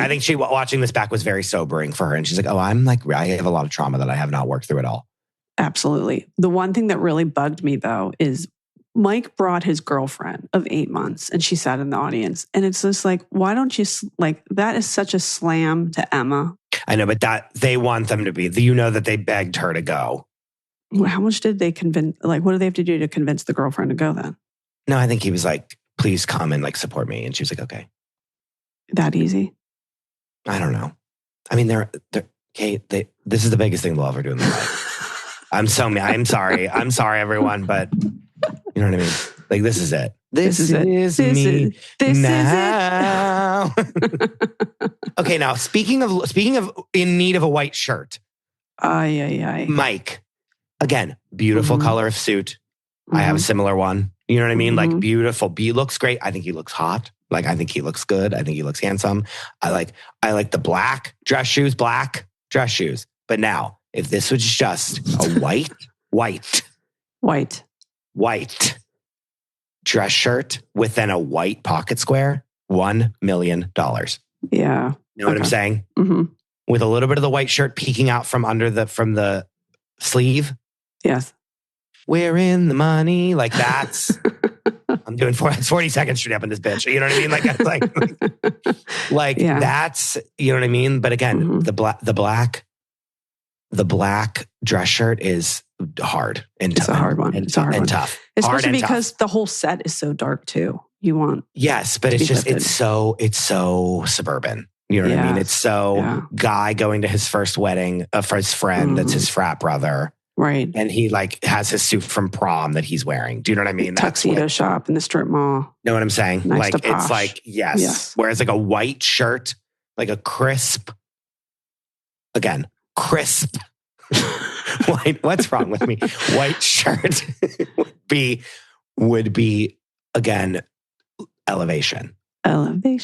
think she watching this back was very sobering for her. And she's like, oh, I have a lot of trauma that I have not worked through at all. Absolutely. The one thing that really bugged me though is Mike brought his girlfriend of 8 months and she sat in the audience. And it's just like, why don't you that is such a slam to Emma. I know, but that they want them to be, that they begged her to go. How much did they convince, what do they have to do to convince the girlfriend to go then? No, I think he was like, please come and like support me. And she was like, okay. That easy? I don't know. I mean, Kate, this is the biggest thing they'll ever do in their life. I'm sorry. I'm sorry, everyone, but you know what I mean? Like, this is it. This is me now. know? Okay, now speaking of in need of a white shirt. Ay. Mike, again, beautiful color of suit. I have a similar one. You know what I mean? Like beautiful. He looks great. I think he looks hot. Like I think he looks good. I think he looks handsome. I like the black dress shoes. But now, if this was just a white dress shirt with then a white pocket square, $1 million. Yeah. You know what I'm saying? Mm-hmm. With a little bit of the white shirt peeking out from the sleeve. Yes. We're in the money. Like that's, I'm doing 40 seconds straight up in this bitch. You know what I mean? Like that's, you know what I mean? But again, the black dress shirt is hard and tough. It's a hard one. It's a hard one. Tough. Especially because the whole set is so dark too. You want. Yes, but it's just, it's so suburban. You know what I mean? It's so guy going to his first wedding for his friend. That's his frat brother. Right. And he like has his suit from prom that he's wearing. Do you know what I mean? Tuxedo shop in the strip mall. Know what I'm saying? Next like to posh. It's like, yes. Whereas like a white shirt, like a crisp white, what's wrong with me? White shirt would be again, elevation. Okay.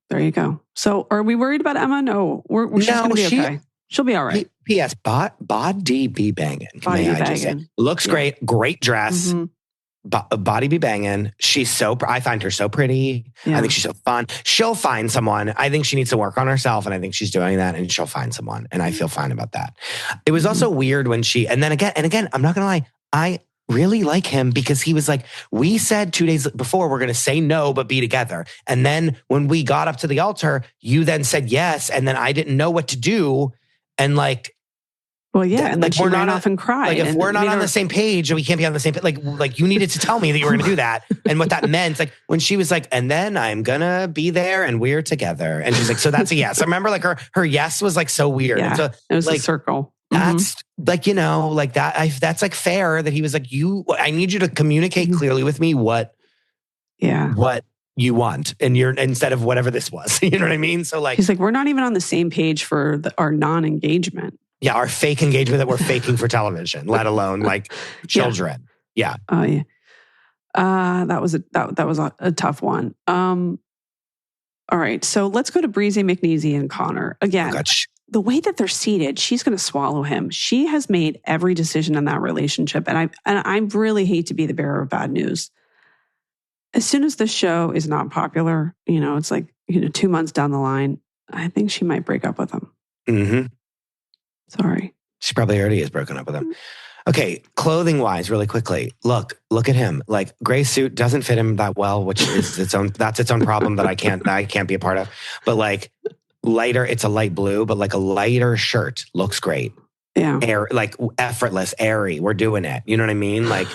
There you go. So are we worried about Emma? No, she's going to be okay. She'll be all right. P.S. Body be banging. Looks great. Great dress. Body be banging. I find her so pretty. Yeah. I think she's so fun. She'll find someone. I think she needs to work on herself. And I think she's doing that and she'll find someone. And I feel fine about that. It was also weird when and again, I'm not going to lie. I really like him because he was like, we said 2 days before we're going to say no, but be together. And then when we got up to the altar, you then said yes. And then I didn't know what to do. And like, well, yeah, and like she ran off and cried. Like if we're not on the same page and we can't be on the same page, like you needed to tell me that you were going to do that. And what that meant, like when she was like, and then I'm going to be there and we're together. And she's like, so that's a yes. I remember like her yes was like so weird. Yeah, so, it was like, a circle. That's like, you know, like that. That's like fair that he was like, I need you to communicate clearly with me what you want. And instead of whatever this was, you know what I mean? So like, he's like, we're not even on the same page for our non-engagement. Yeah. Our fake engagement that we're faking for television, let alone like children. Yeah. Oh yeah. That was a tough one. All right. So let's go to Breezy, McNeasy, and Connor. Again, the way that they're seated, she's going to swallow him. She has made every decision in that relationship. And I really hate to be the bearer of bad news. As soon as the show is not popular, it's like, 2 months down the line, I think she might break up with him. Mm-hmm. Sorry. She probably already has broken up with him. Okay, clothing wise, really quickly. Look at him. Like gray suit doesn't fit him that well, which is its own problem that I can't be a part of. But like lighter, it's a light blue, but like a lighter shirt looks great. Yeah. Like effortless, airy. We're doing it. You know what I mean? Like,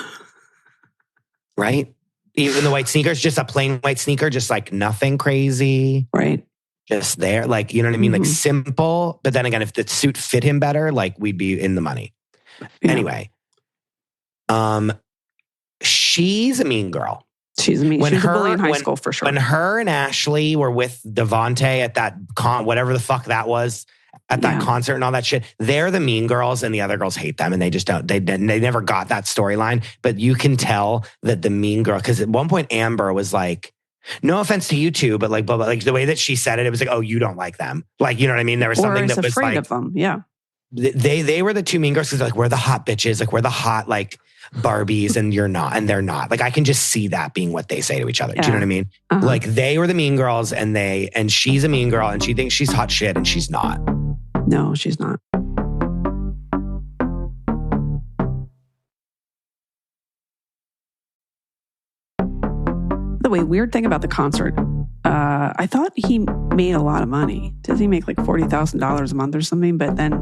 right? Even the white sneakers, just a plain white sneaker, just like nothing crazy. Right. Just there. Like, you know what I mean? Like simple. But then again, if the suit fit him better, like we'd be in the money. Yeah. Anyway, she's a mean girl. She's a mean. She was a bully in high school for sure. When her and Ashley were with Devontae at that whatever the fuck that was, at that concert and all that shit, they're the mean girls and the other girls hate them and they just don't. They never got that storyline. But you can tell that the mean girl, because at one point Amber was like, no offense to you two, but like the way that she said it, it was like, oh, you don't like them. Like, you know what I mean? There was something that was afraid like of them. Yeah. They were the two mean girls because like we're the hot bitches, like we're the hot like Barbies, and you're not, and they're not. Like I can just see that being what they say to each other. Yeah. Do you know what I mean? Uh-huh. Like they were the mean girls, and she's a mean girl, and she thinks she's hot shit, and she's not. No, she's not. The weird thing about the concert, I thought he made a lot of money. Does he make like $40,000 a month or something? But then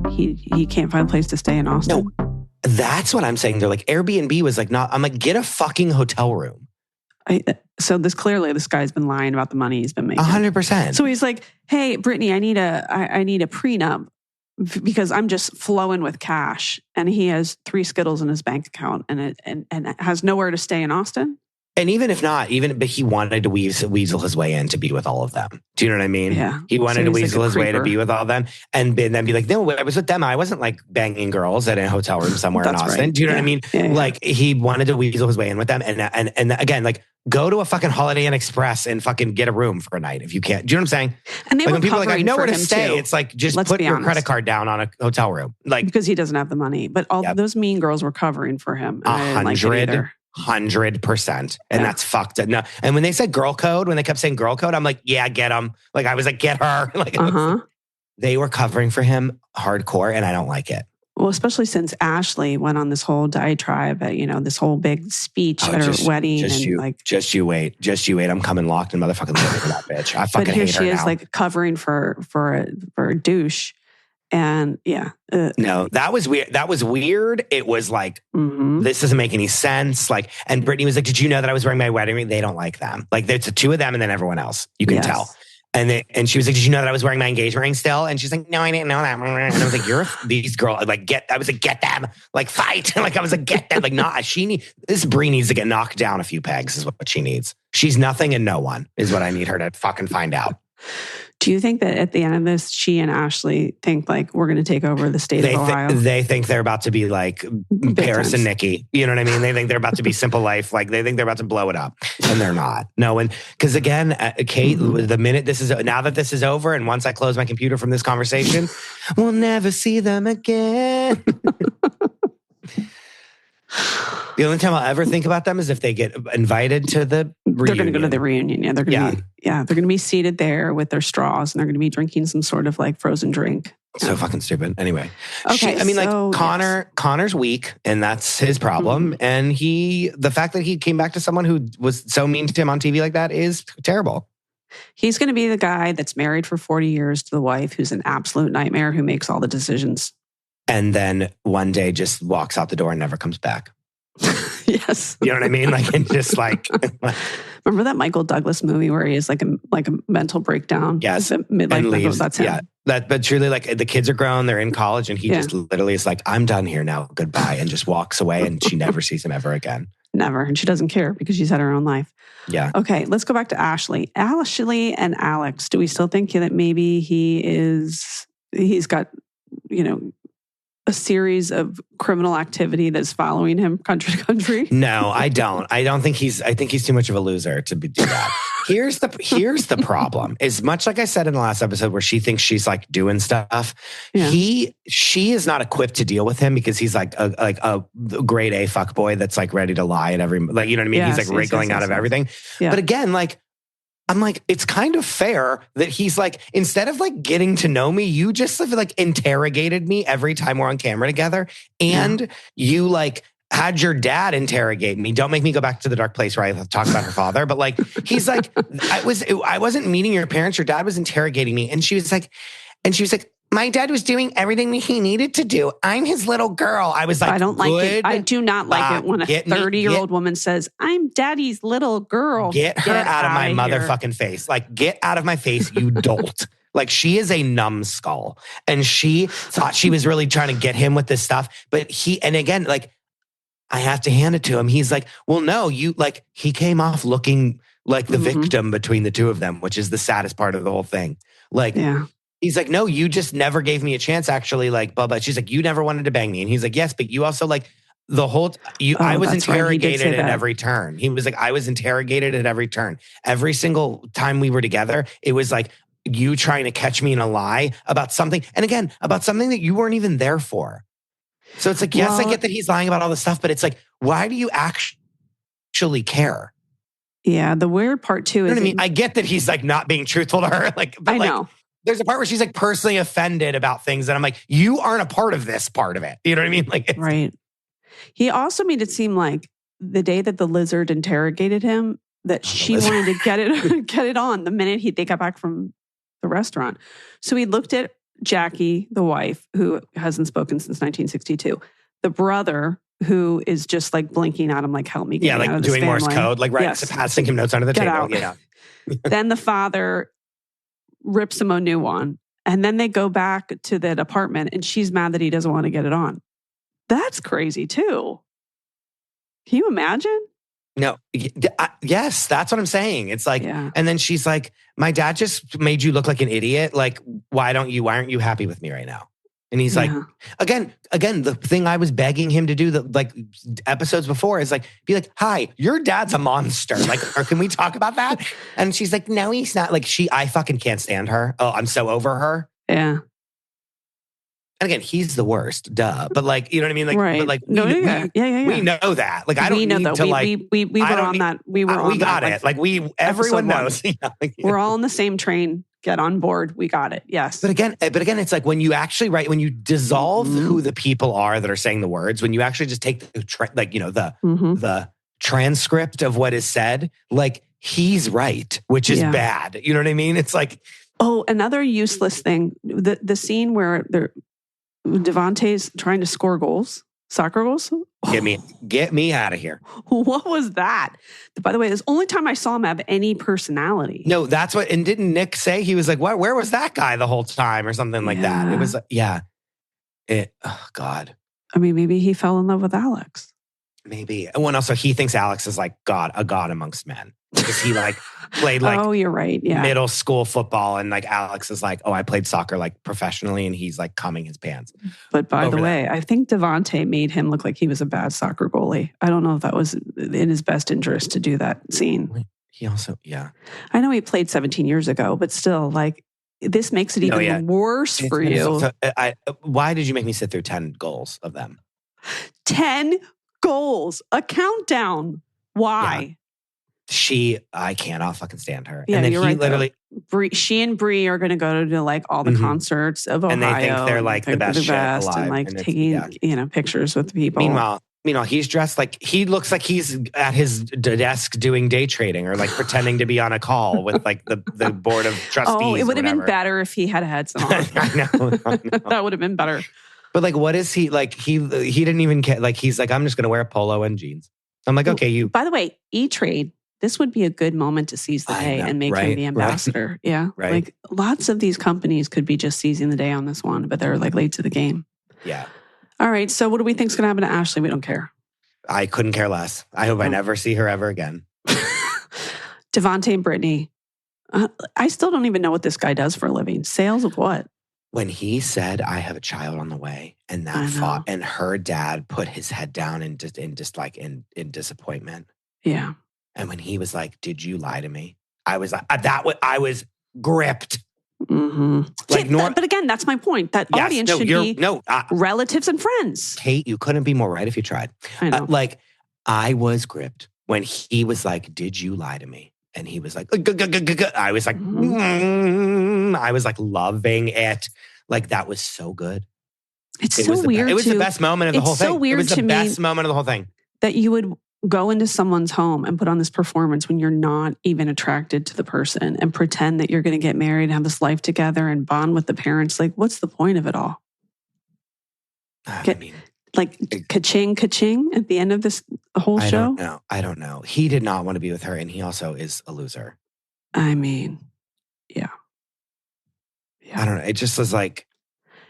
he can't find a place to stay in Austin. No, that's what I'm saying. They're like Airbnb was like not. I'm like, get a fucking hotel room. So this guy's been lying about the money he's been making. 100%. So he's like, hey, Brittany, I need a prenup because I'm just flowing with cash, and he has 3 Skittles in his bank account and has nowhere to stay in Austin. And even if not, but he wanted to weasel his way in to be with all of them. Do you know what I mean? Yeah. He wanted to he's weasel like a his way to creeper. be with all of them and then be like, no, I was with them. I wasn't like banging girls at a hotel room somewhere in That's Austin. right. Do you know what I Yeah. mean? Yeah. Like he wanted to weasel his way in with them. And again, like go to a fucking Holiday Inn Express and fucking get a room for a night if you can't. Do you know what I'm saying? And they Like were when people are like, I covering know for where to him, stay. too. It's like, just Let's put be your honest. credit card down on a hotel room. Like, because he doesn't have the money. But all Yep. those mean girls were covering for him. And I didn't like it either. 100%. And Yeah. that's fucked up. No. And when they said girl code, when they kept saying girl code, I'm like, yeah, get them. Like I was like, get her. Like they were covering for him hardcore and I don't like it. Well, especially since Ashley went on this whole diatribe at, this whole big speech at her wedding. Just you wait. I'm coming locked and motherfucking living for that bitch. I fucking hate her now. But here she is like covering for a douche. And yeah. No, that was weird. It was like, this doesn't make any sense. Like, and Brittany was like, did you know that I was wearing my wedding ring? They don't like them. Like there's the two of them and then everyone else. You can tell. And she was like, did you know that I was wearing my engagement ring still? And she's like, no, I didn't know that. And I was like, these girls, like, get them, like, fight. Like, I was like, get them, like, this Brie needs to get knocked down a few pegs is what she needs. She's nothing and no one is what I need her to fucking find out. Do you think that at the end of this, she and Ashley think like we're going to take over the state of Ohio? They think they're about to be like Paris and Nikki. You know what I mean? They think they're about to be Simple Life. Like they think they're about to blow it up, and they're not. No, and because again, Kate, the minute now that this is over, and once I close my computer from this conversation, we'll never see them again. The only time I'll ever think about them is if they get invited to the reunion. They're going to go to the reunion. Yeah, they're going to be seated there with their straws, and they're going to be drinking some sort of like frozen drink. So fucking stupid. Anyway, okay. Connor's weak, and that's his problem. And the fact that he came back to someone who was so mean to him on TV like that is terrible. He's going to be the guy that's married for 40 years to the wife, who's an absolute nightmare, who makes all the decisions. And then one day just walks out the door and never comes back. Yes. You know what I mean? Like, and just like... Remember that Michael Douglas movie where he is like a mental breakdown? Yes. Midlife leaves. That's him. Yeah. But truly, like, the kids are grown, they're in college, and he just literally is like, I'm done here now, goodbye, and just walks away, and she never sees him ever again. Never. And she doesn't care because she's had her own life. Yeah. Okay, let's go back to Ashley. Ashley and Alex, do we still think that maybe he's got, a series of criminal activity that's following him country to country? No, I don't. I think he's too much of a loser to do that. Here's the problem. Is much like I said in the last episode where she thinks she's like doing stuff. Yeah. She is not equipped to deal with him because he's like a grade A fuckboy that's like ready to lie at every, like, you know what I mean? Yes, he's like wriggling out of everything. Yeah. But again, like, I'm like, it's kind of fair that he's like, instead of like getting to know me, you just like interrogated me every time we're on camera together. And you like had your dad interrogate me. Don't make me go back to the dark place where I talk about her father. But like, he's like, I wasn't meeting your parents. Your dad was interrogating me. And she was like, my dad was doing everything he needed to do. I'm his little girl. I was like, I don't like it. I do not like it when a 30-year-old woman says, I'm daddy's little girl. Get her out of my motherfucking face. Like, get out of my face, you dolt. Like, she is a numbskull. And she thought she was really trying to get him with this stuff. But and again, like, I have to hand it to him. He's like, well, no, he came off looking like the victim between the two of them, which is the saddest part of the whole thing. Like, he's like, no, you just never gave me a chance, actually, like, blah, blah. She's like, you never wanted to bang me. And he's like, yes, but you also, like, I was interrogated at every turn. He was like, I was interrogated at every turn. Every single time we were together, it was like you trying to catch me in a lie about something. And again, about something that you weren't even there for. So it's like, yes, I get that he's lying about all this stuff, but it's like, why do you actually care? Yeah, the weird part too is... You know what I mean? I get that he's like not being truthful to her. Like, but I know. There's a part where she's like personally offended about things. And I'm like, you aren't a part of this part of it. You know what I mean? Like, right. He also made it seem like the day that the lizard interrogated him, that she wanted to get it on the minute they got back from the restaurant. So he looked at Jackie, the wife, who hasn't spoken since 1962. The brother, who is just like blinking at him, like, help me get out of this doing Morse family. code, like passing him notes under the table. Out. Yeah. Then the father rips him a new one. And then they go back to that apartment and she's mad that he doesn't want to get it on. That's crazy too. Can you imagine? No, yes, that's what I'm saying. It's like, Yeah. and then she's like, my dad just made you look like an idiot. Like, why aren't you happy with me right now? And he's like, Yeah. again, the thing I was begging him to do like episodes before is like, be like, hi, your dad's a monster. Like, or can we talk about that? And she's like, no, he's not. Like I fucking can't stand her. Oh, I'm so over her. Yeah. And again, he's the worst, duh. But like, you know what I mean? Like, Right. but like, No, yeah. We know that. Like, I don't we know need that. to like. We were on that. We were on we got that, it. Like everyone knows. We're all on the same train. Get on board. We got it. Yes. But again, it's like when you actually write, when you dissolve who the people are that are saying the words, when you actually just take the transcript of what is said, like he's right, which is bad. You know what I mean? It's like, oh, another useless thing. The scene where Devontae's trying to score goals, soccer goals. Get me out of here. What was that? By the way, it's the only time I saw him have any personality. No, that's what. And didn't Nick say he was like, "What? Where was that guy the whole time?" or something like that? It was, oh God. I mean, maybe he fell in love with Alex. Maybe. And also, he thinks Alex is like a god amongst men because he like played like oh, you're right. Yeah, middle school football, and like Alex is like, oh, I played soccer like professionally, and he's like cumming his pants. But by the way, I think Devontae made him look like he was a bad soccer goalie. I don't know if that was in his best interest to do that scene. He also, I know he played 17 years ago, but still, like this makes it even worse for you. So, why did you make me sit through 10 goals of them? 10 goals, a countdown. Why? Yeah. I cannot fucking stand her. Yeah, and then you're he right, literally, she and Bree are going to go to like all the concerts of Ohio, and they think they're like the best shit alive, and like taking pictures with the people. Meanwhile, he's dressed like he looks like he's at his desk doing day trading or like pretending to be on a call with like the board of trustees. Oh, it would have been better if he had had some. I know. That would have been better. But like, what is he like? He didn't even care. Like, he's like, I'm just going to wear a polo and jeans. I'm like, okay, you. By the way, E-Trade, this would be a good moment to seize the day and make him the ambassador. Right. Yeah. Right. Like lots of these companies could be just seizing the day on this one, but they're like late to the game. Yeah. All right. So what do we think is going to happen to Ashley? We don't care. I couldn't care less. I hope I never see her ever again. Devontae and Brittany. I still don't even know what this guy does for a living. Sales of what? When he said, I have a child on the way, and and her dad put his head down in disappointment. Yeah. And when he was like, did you lie to me? I was like, I was gripped. Mm-hmm. But again, that's my point. That audience should be relatives and friends. Kate, you couldn't be more right if you tried. I know. I was gripped when he was like, did you lie to me? And he was like, I was like, I was like loving it. Like that was so good. It's so weird. It was the best moment of the whole thing. It's so weird to me. It was the best moment of the whole thing. That you would go into someone's home and put on this performance when you're not even attracted to the person and pretend that you're going to get married and have this life together and bond with the parents. Like, what's the point of it all? Ka-ching at the end of this whole show? I don't know. He did not want to be with her, and he also is a loser. I mean, yeah. I don't know. It just was like,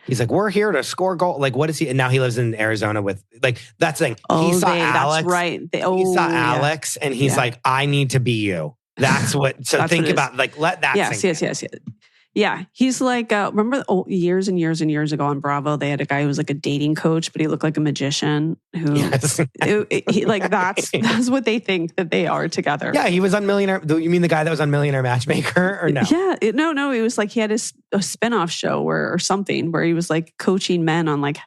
he's like, we're here to score goal. Like, what is he? And now he lives in Arizona with, like, that's the thing. He saw Alex. That's right. He saw Alex, and he's like, I need to be you. That's what, so think about, like, let that sink in. Yes. Yeah, he's like, remember years and years and years ago on Bravo, they had a guy who was like a dating coach, but he looked like a magician who, that's what they think that they are together. Yeah, he was on Millionaire. You mean the guy that was on Millionaire Matchmaker or no? Yeah, no. It was like he had a spinoff show or something where he was like coaching men on like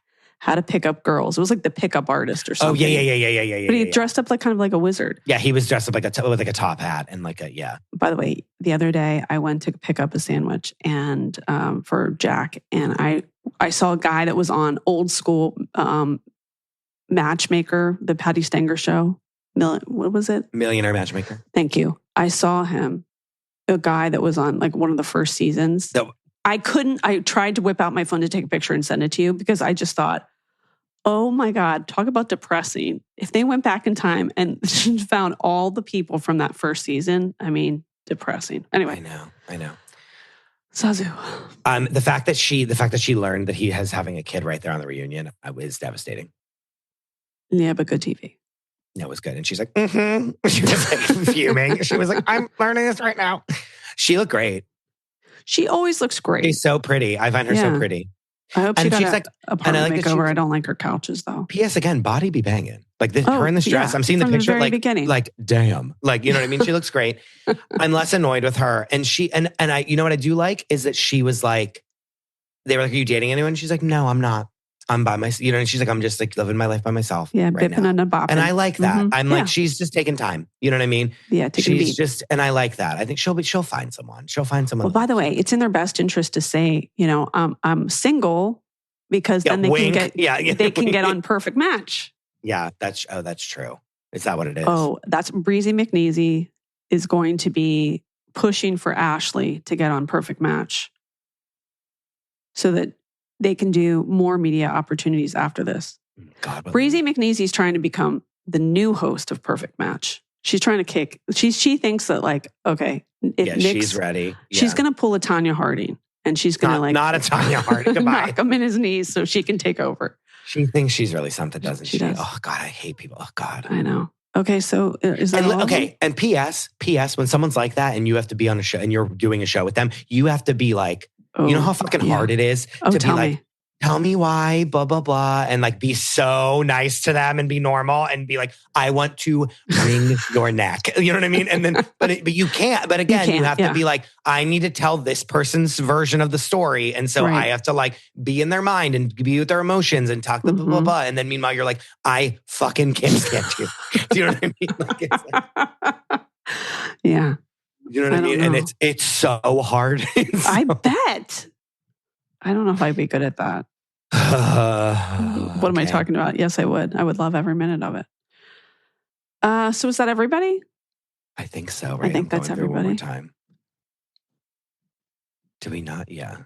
how to pick up girls. It was like the pickup artist or something. Oh, yeah. But he dressed up like kind of like a wizard. Yeah, he was dressed up with like a top hat and like a. By the way, the other day I went to pick up a sandwich and for Jack, and I saw a guy that was on old school Matchmaker, the Patty Stenger show. What was it? Millionaire Matchmaker. Thank you. I saw him, a guy that was on like one of the first seasons. I tried to whip out my phone to take a picture and send it to you because I just thought, oh my God, talk about depressing. If they went back in time and found all the people from that first season, I mean, depressing. Anyway. I know. Zazu. The fact that she learned that he is having a kid right there on the reunion is devastating. Yeah, but good TV. It was good. And she's like, mm-hmm. She was like fuming. She was like, I'm learning this right now. She looked great. She always looks great. She's so pretty. I find her so pretty. I hope she got she's like, apartment makeover. I don't like her couches though. P.S. again, body be banging. Like this, her in this dress. I'm seeing the picture. Like, damn. Like, you know what I mean? She looks great. I'm less annoyed with her. And I, you know what I do like is that she was like, they were like, are you dating anyone? She's like, no, I'm not. I'm by myself. You know, and she's like, I'm just like living my life by myself. Yeah, right bipping and a bopping. And I like that. Mm-hmm. I'm like, she's just taking time. You know what I mean? Yeah, she's just, and I like that. I think she'll find someone. She'll find someone. Well, by the way, it's in their best interest to say, you know, I'm single because then they can get they can get on Perfect Match. Yeah, that's true. Is that what it is? Oh, that's Breezy McNeasy is going to be pushing for Ashley to get on Perfect Match so that they can do more media opportunities after this. God, Breezy McNeasy's trying to become the new host of Perfect Match. She's trying to kick. She thinks that like, okay, if she's ready. She's going to pull a Tanya Harding and she's going to not a Tanya Harding. Goodbye. Knock him in his knees so she can take over. She thinks she's really something, doesn't she? Does. Oh God, I hate people. Oh God. I know. Okay, so is that all? Okay, and P.S. when someone's like that and you have to be on a show and you're doing a show with them, you have to be like, you know how fucking hard it is to be like, tell me why, blah, blah, blah. And like be so nice to them and be normal and be like, I want to wring your neck. You know what I mean? And then, but you can't. But again, you have to be like, I need to tell this person's version of the story. And so I have to like be in their mind and be with their emotions and talk blah, blah, blah, blah. And then meanwhile, you're like, I fucking can't stand you. Do you know what I mean? Like, it's like, yeah. You know what I mean? Know. And it's so hard. I bet. I don't know if I'd be good at that. What am I talking about? Yes, I would. I would love every minute of it. So is that everybody? I think so, right? I think that's everybody. One more time. Do we not? Yeah.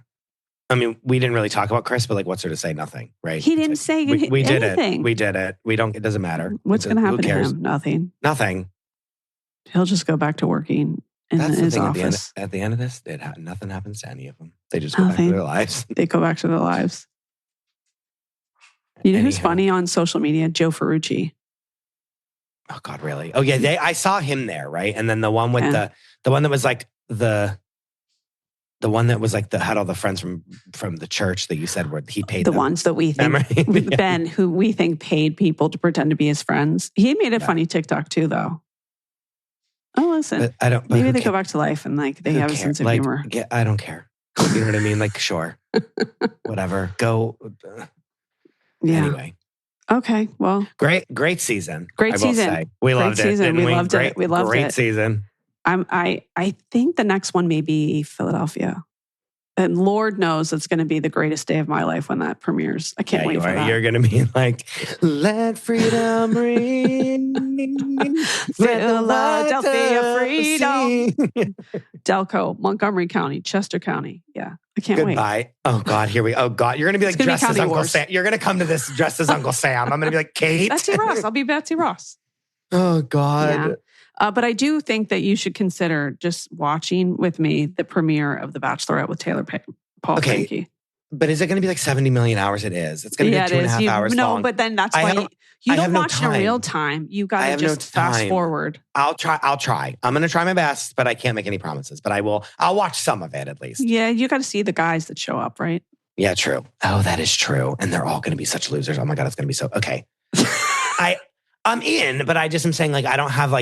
I mean, we didn't really talk about Chris, but like, what's there to say? Nothing, right? He didn't say anything. We did it. We did it. We don't, it doesn't matter. What's going to happen to him? Nothing. Nothing. He'll just go back to working in his office. At the end of this, nothing happens to any of them. They just go back to their lives. They go back to their lives. You know who's funny on social media? Joe Ferrucci. Oh God, really? Oh yeah, I saw him there, right? And then the one with the one that was like the one that was like had all the friends from the church that you said where he paid the ones that we think Ben, who we think paid people to pretend to be his friends. He made a funny TikTok too, though. Oh, listen, maybe they go back to life and like they have a sense of humor. I don't care. You know what I mean? Like, sure, whatever. Go. Yeah. Anyway. Okay. Well. Great season. Great season. We loved it. We loved it. We loved it. Great season. I think the next one may be Philadelphia. And Lord knows it's going to be the greatest day of my life when that premieres. I can't wait for that. You're going to be like, let freedom ring. Philadelphia freedom. Delco, Montgomery County, Chester County. Yeah. I can't wait. Goodbye. Oh God, here we go. Oh God, you're going to be like dressed as Uncle Sam. You're going to come to this dressed as Uncle Sam. I'm going to be like, Kate. Betsy Ross. I'll be Betsy Ross. Oh God. Yeah. But I do think that you should consider just watching with me the premiere of The Bachelorette with Taylor Paul Frankie. But is it going to be like 70 million hours? It is. It's going to be 2.5 hours long. No, but then that's why you don't watch in real time. You got to just fast forward. I'll try. I'm going to try my best, but I can't make any promises. But I'll watch some of it at least. Yeah, you got to see the guys that show up, right? Yeah, true. Oh, that is true. And they're all going to be such losers. Oh my God, it's going to be so... Okay. I'm in, but I just am saying like, I don't have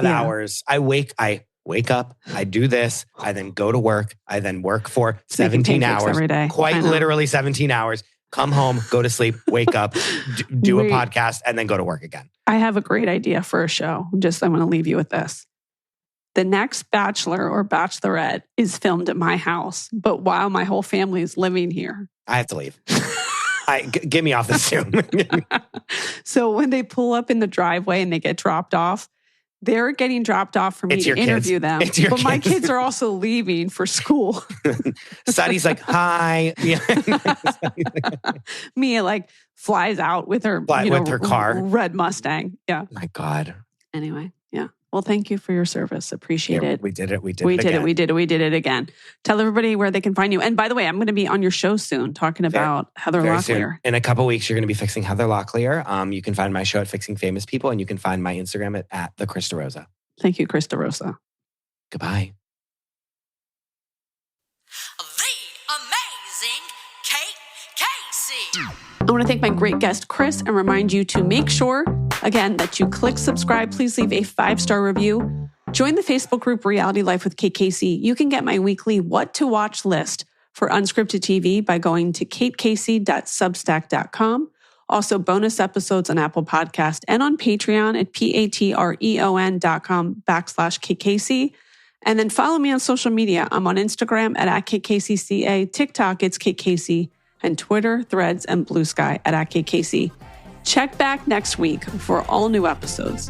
hours. I wake up, I do this, I then go to work, I then work for 17 hours every day. Quite literally 17 hours, come home, go to sleep, wake up, do a podcast, and then go to work again. I have a great idea for a show. I'm going to leave you with this. The next Bachelor or Bachelorette is filmed at my house, but while my whole family is living here. I have to leave. Get me off the Zoom. So when they pull up in the driveway and they get dropped off, they're getting dropped off for me to interview them. But my kids are also leaving for school. Sadie's like, hi. Yeah. Mia like flies out with her, with her car. red Mustang. Yeah. My God. Anyway, yeah. Well, thank you for your service. Appreciate it. We did it. We did it again. Tell everybody where they can find you. And by the way, I'm going to be on your show soon talking about Heather Very Locklear. soon. In a couple weeks, you're going to be fixing Heather Locklear. You can find my show at Fixing Famous People, and you can find my Instagram at the Chris DeRosa. Thank you, Chris DeRosa. Goodbye. The amazing Kate Casey. I want to thank my great guest, Chris, and remind you to make sure, again, that you click subscribe. Please leave a 5-star review. Join the Facebook group Reality Life with Kate Casey. You can get my weekly What to Watch list for unscripted TV by going to katecasey.substack.com. Also, bonus episodes on Apple Podcast and on Patreon at patreon.com/Kate Casey. And then follow me on social media. I'm on Instagram at KatecaseyCA, TikTok, it's Kate Casey, and Twitter, Threads, and Blue Sky at Kate Casey. Check back next week for all new episodes.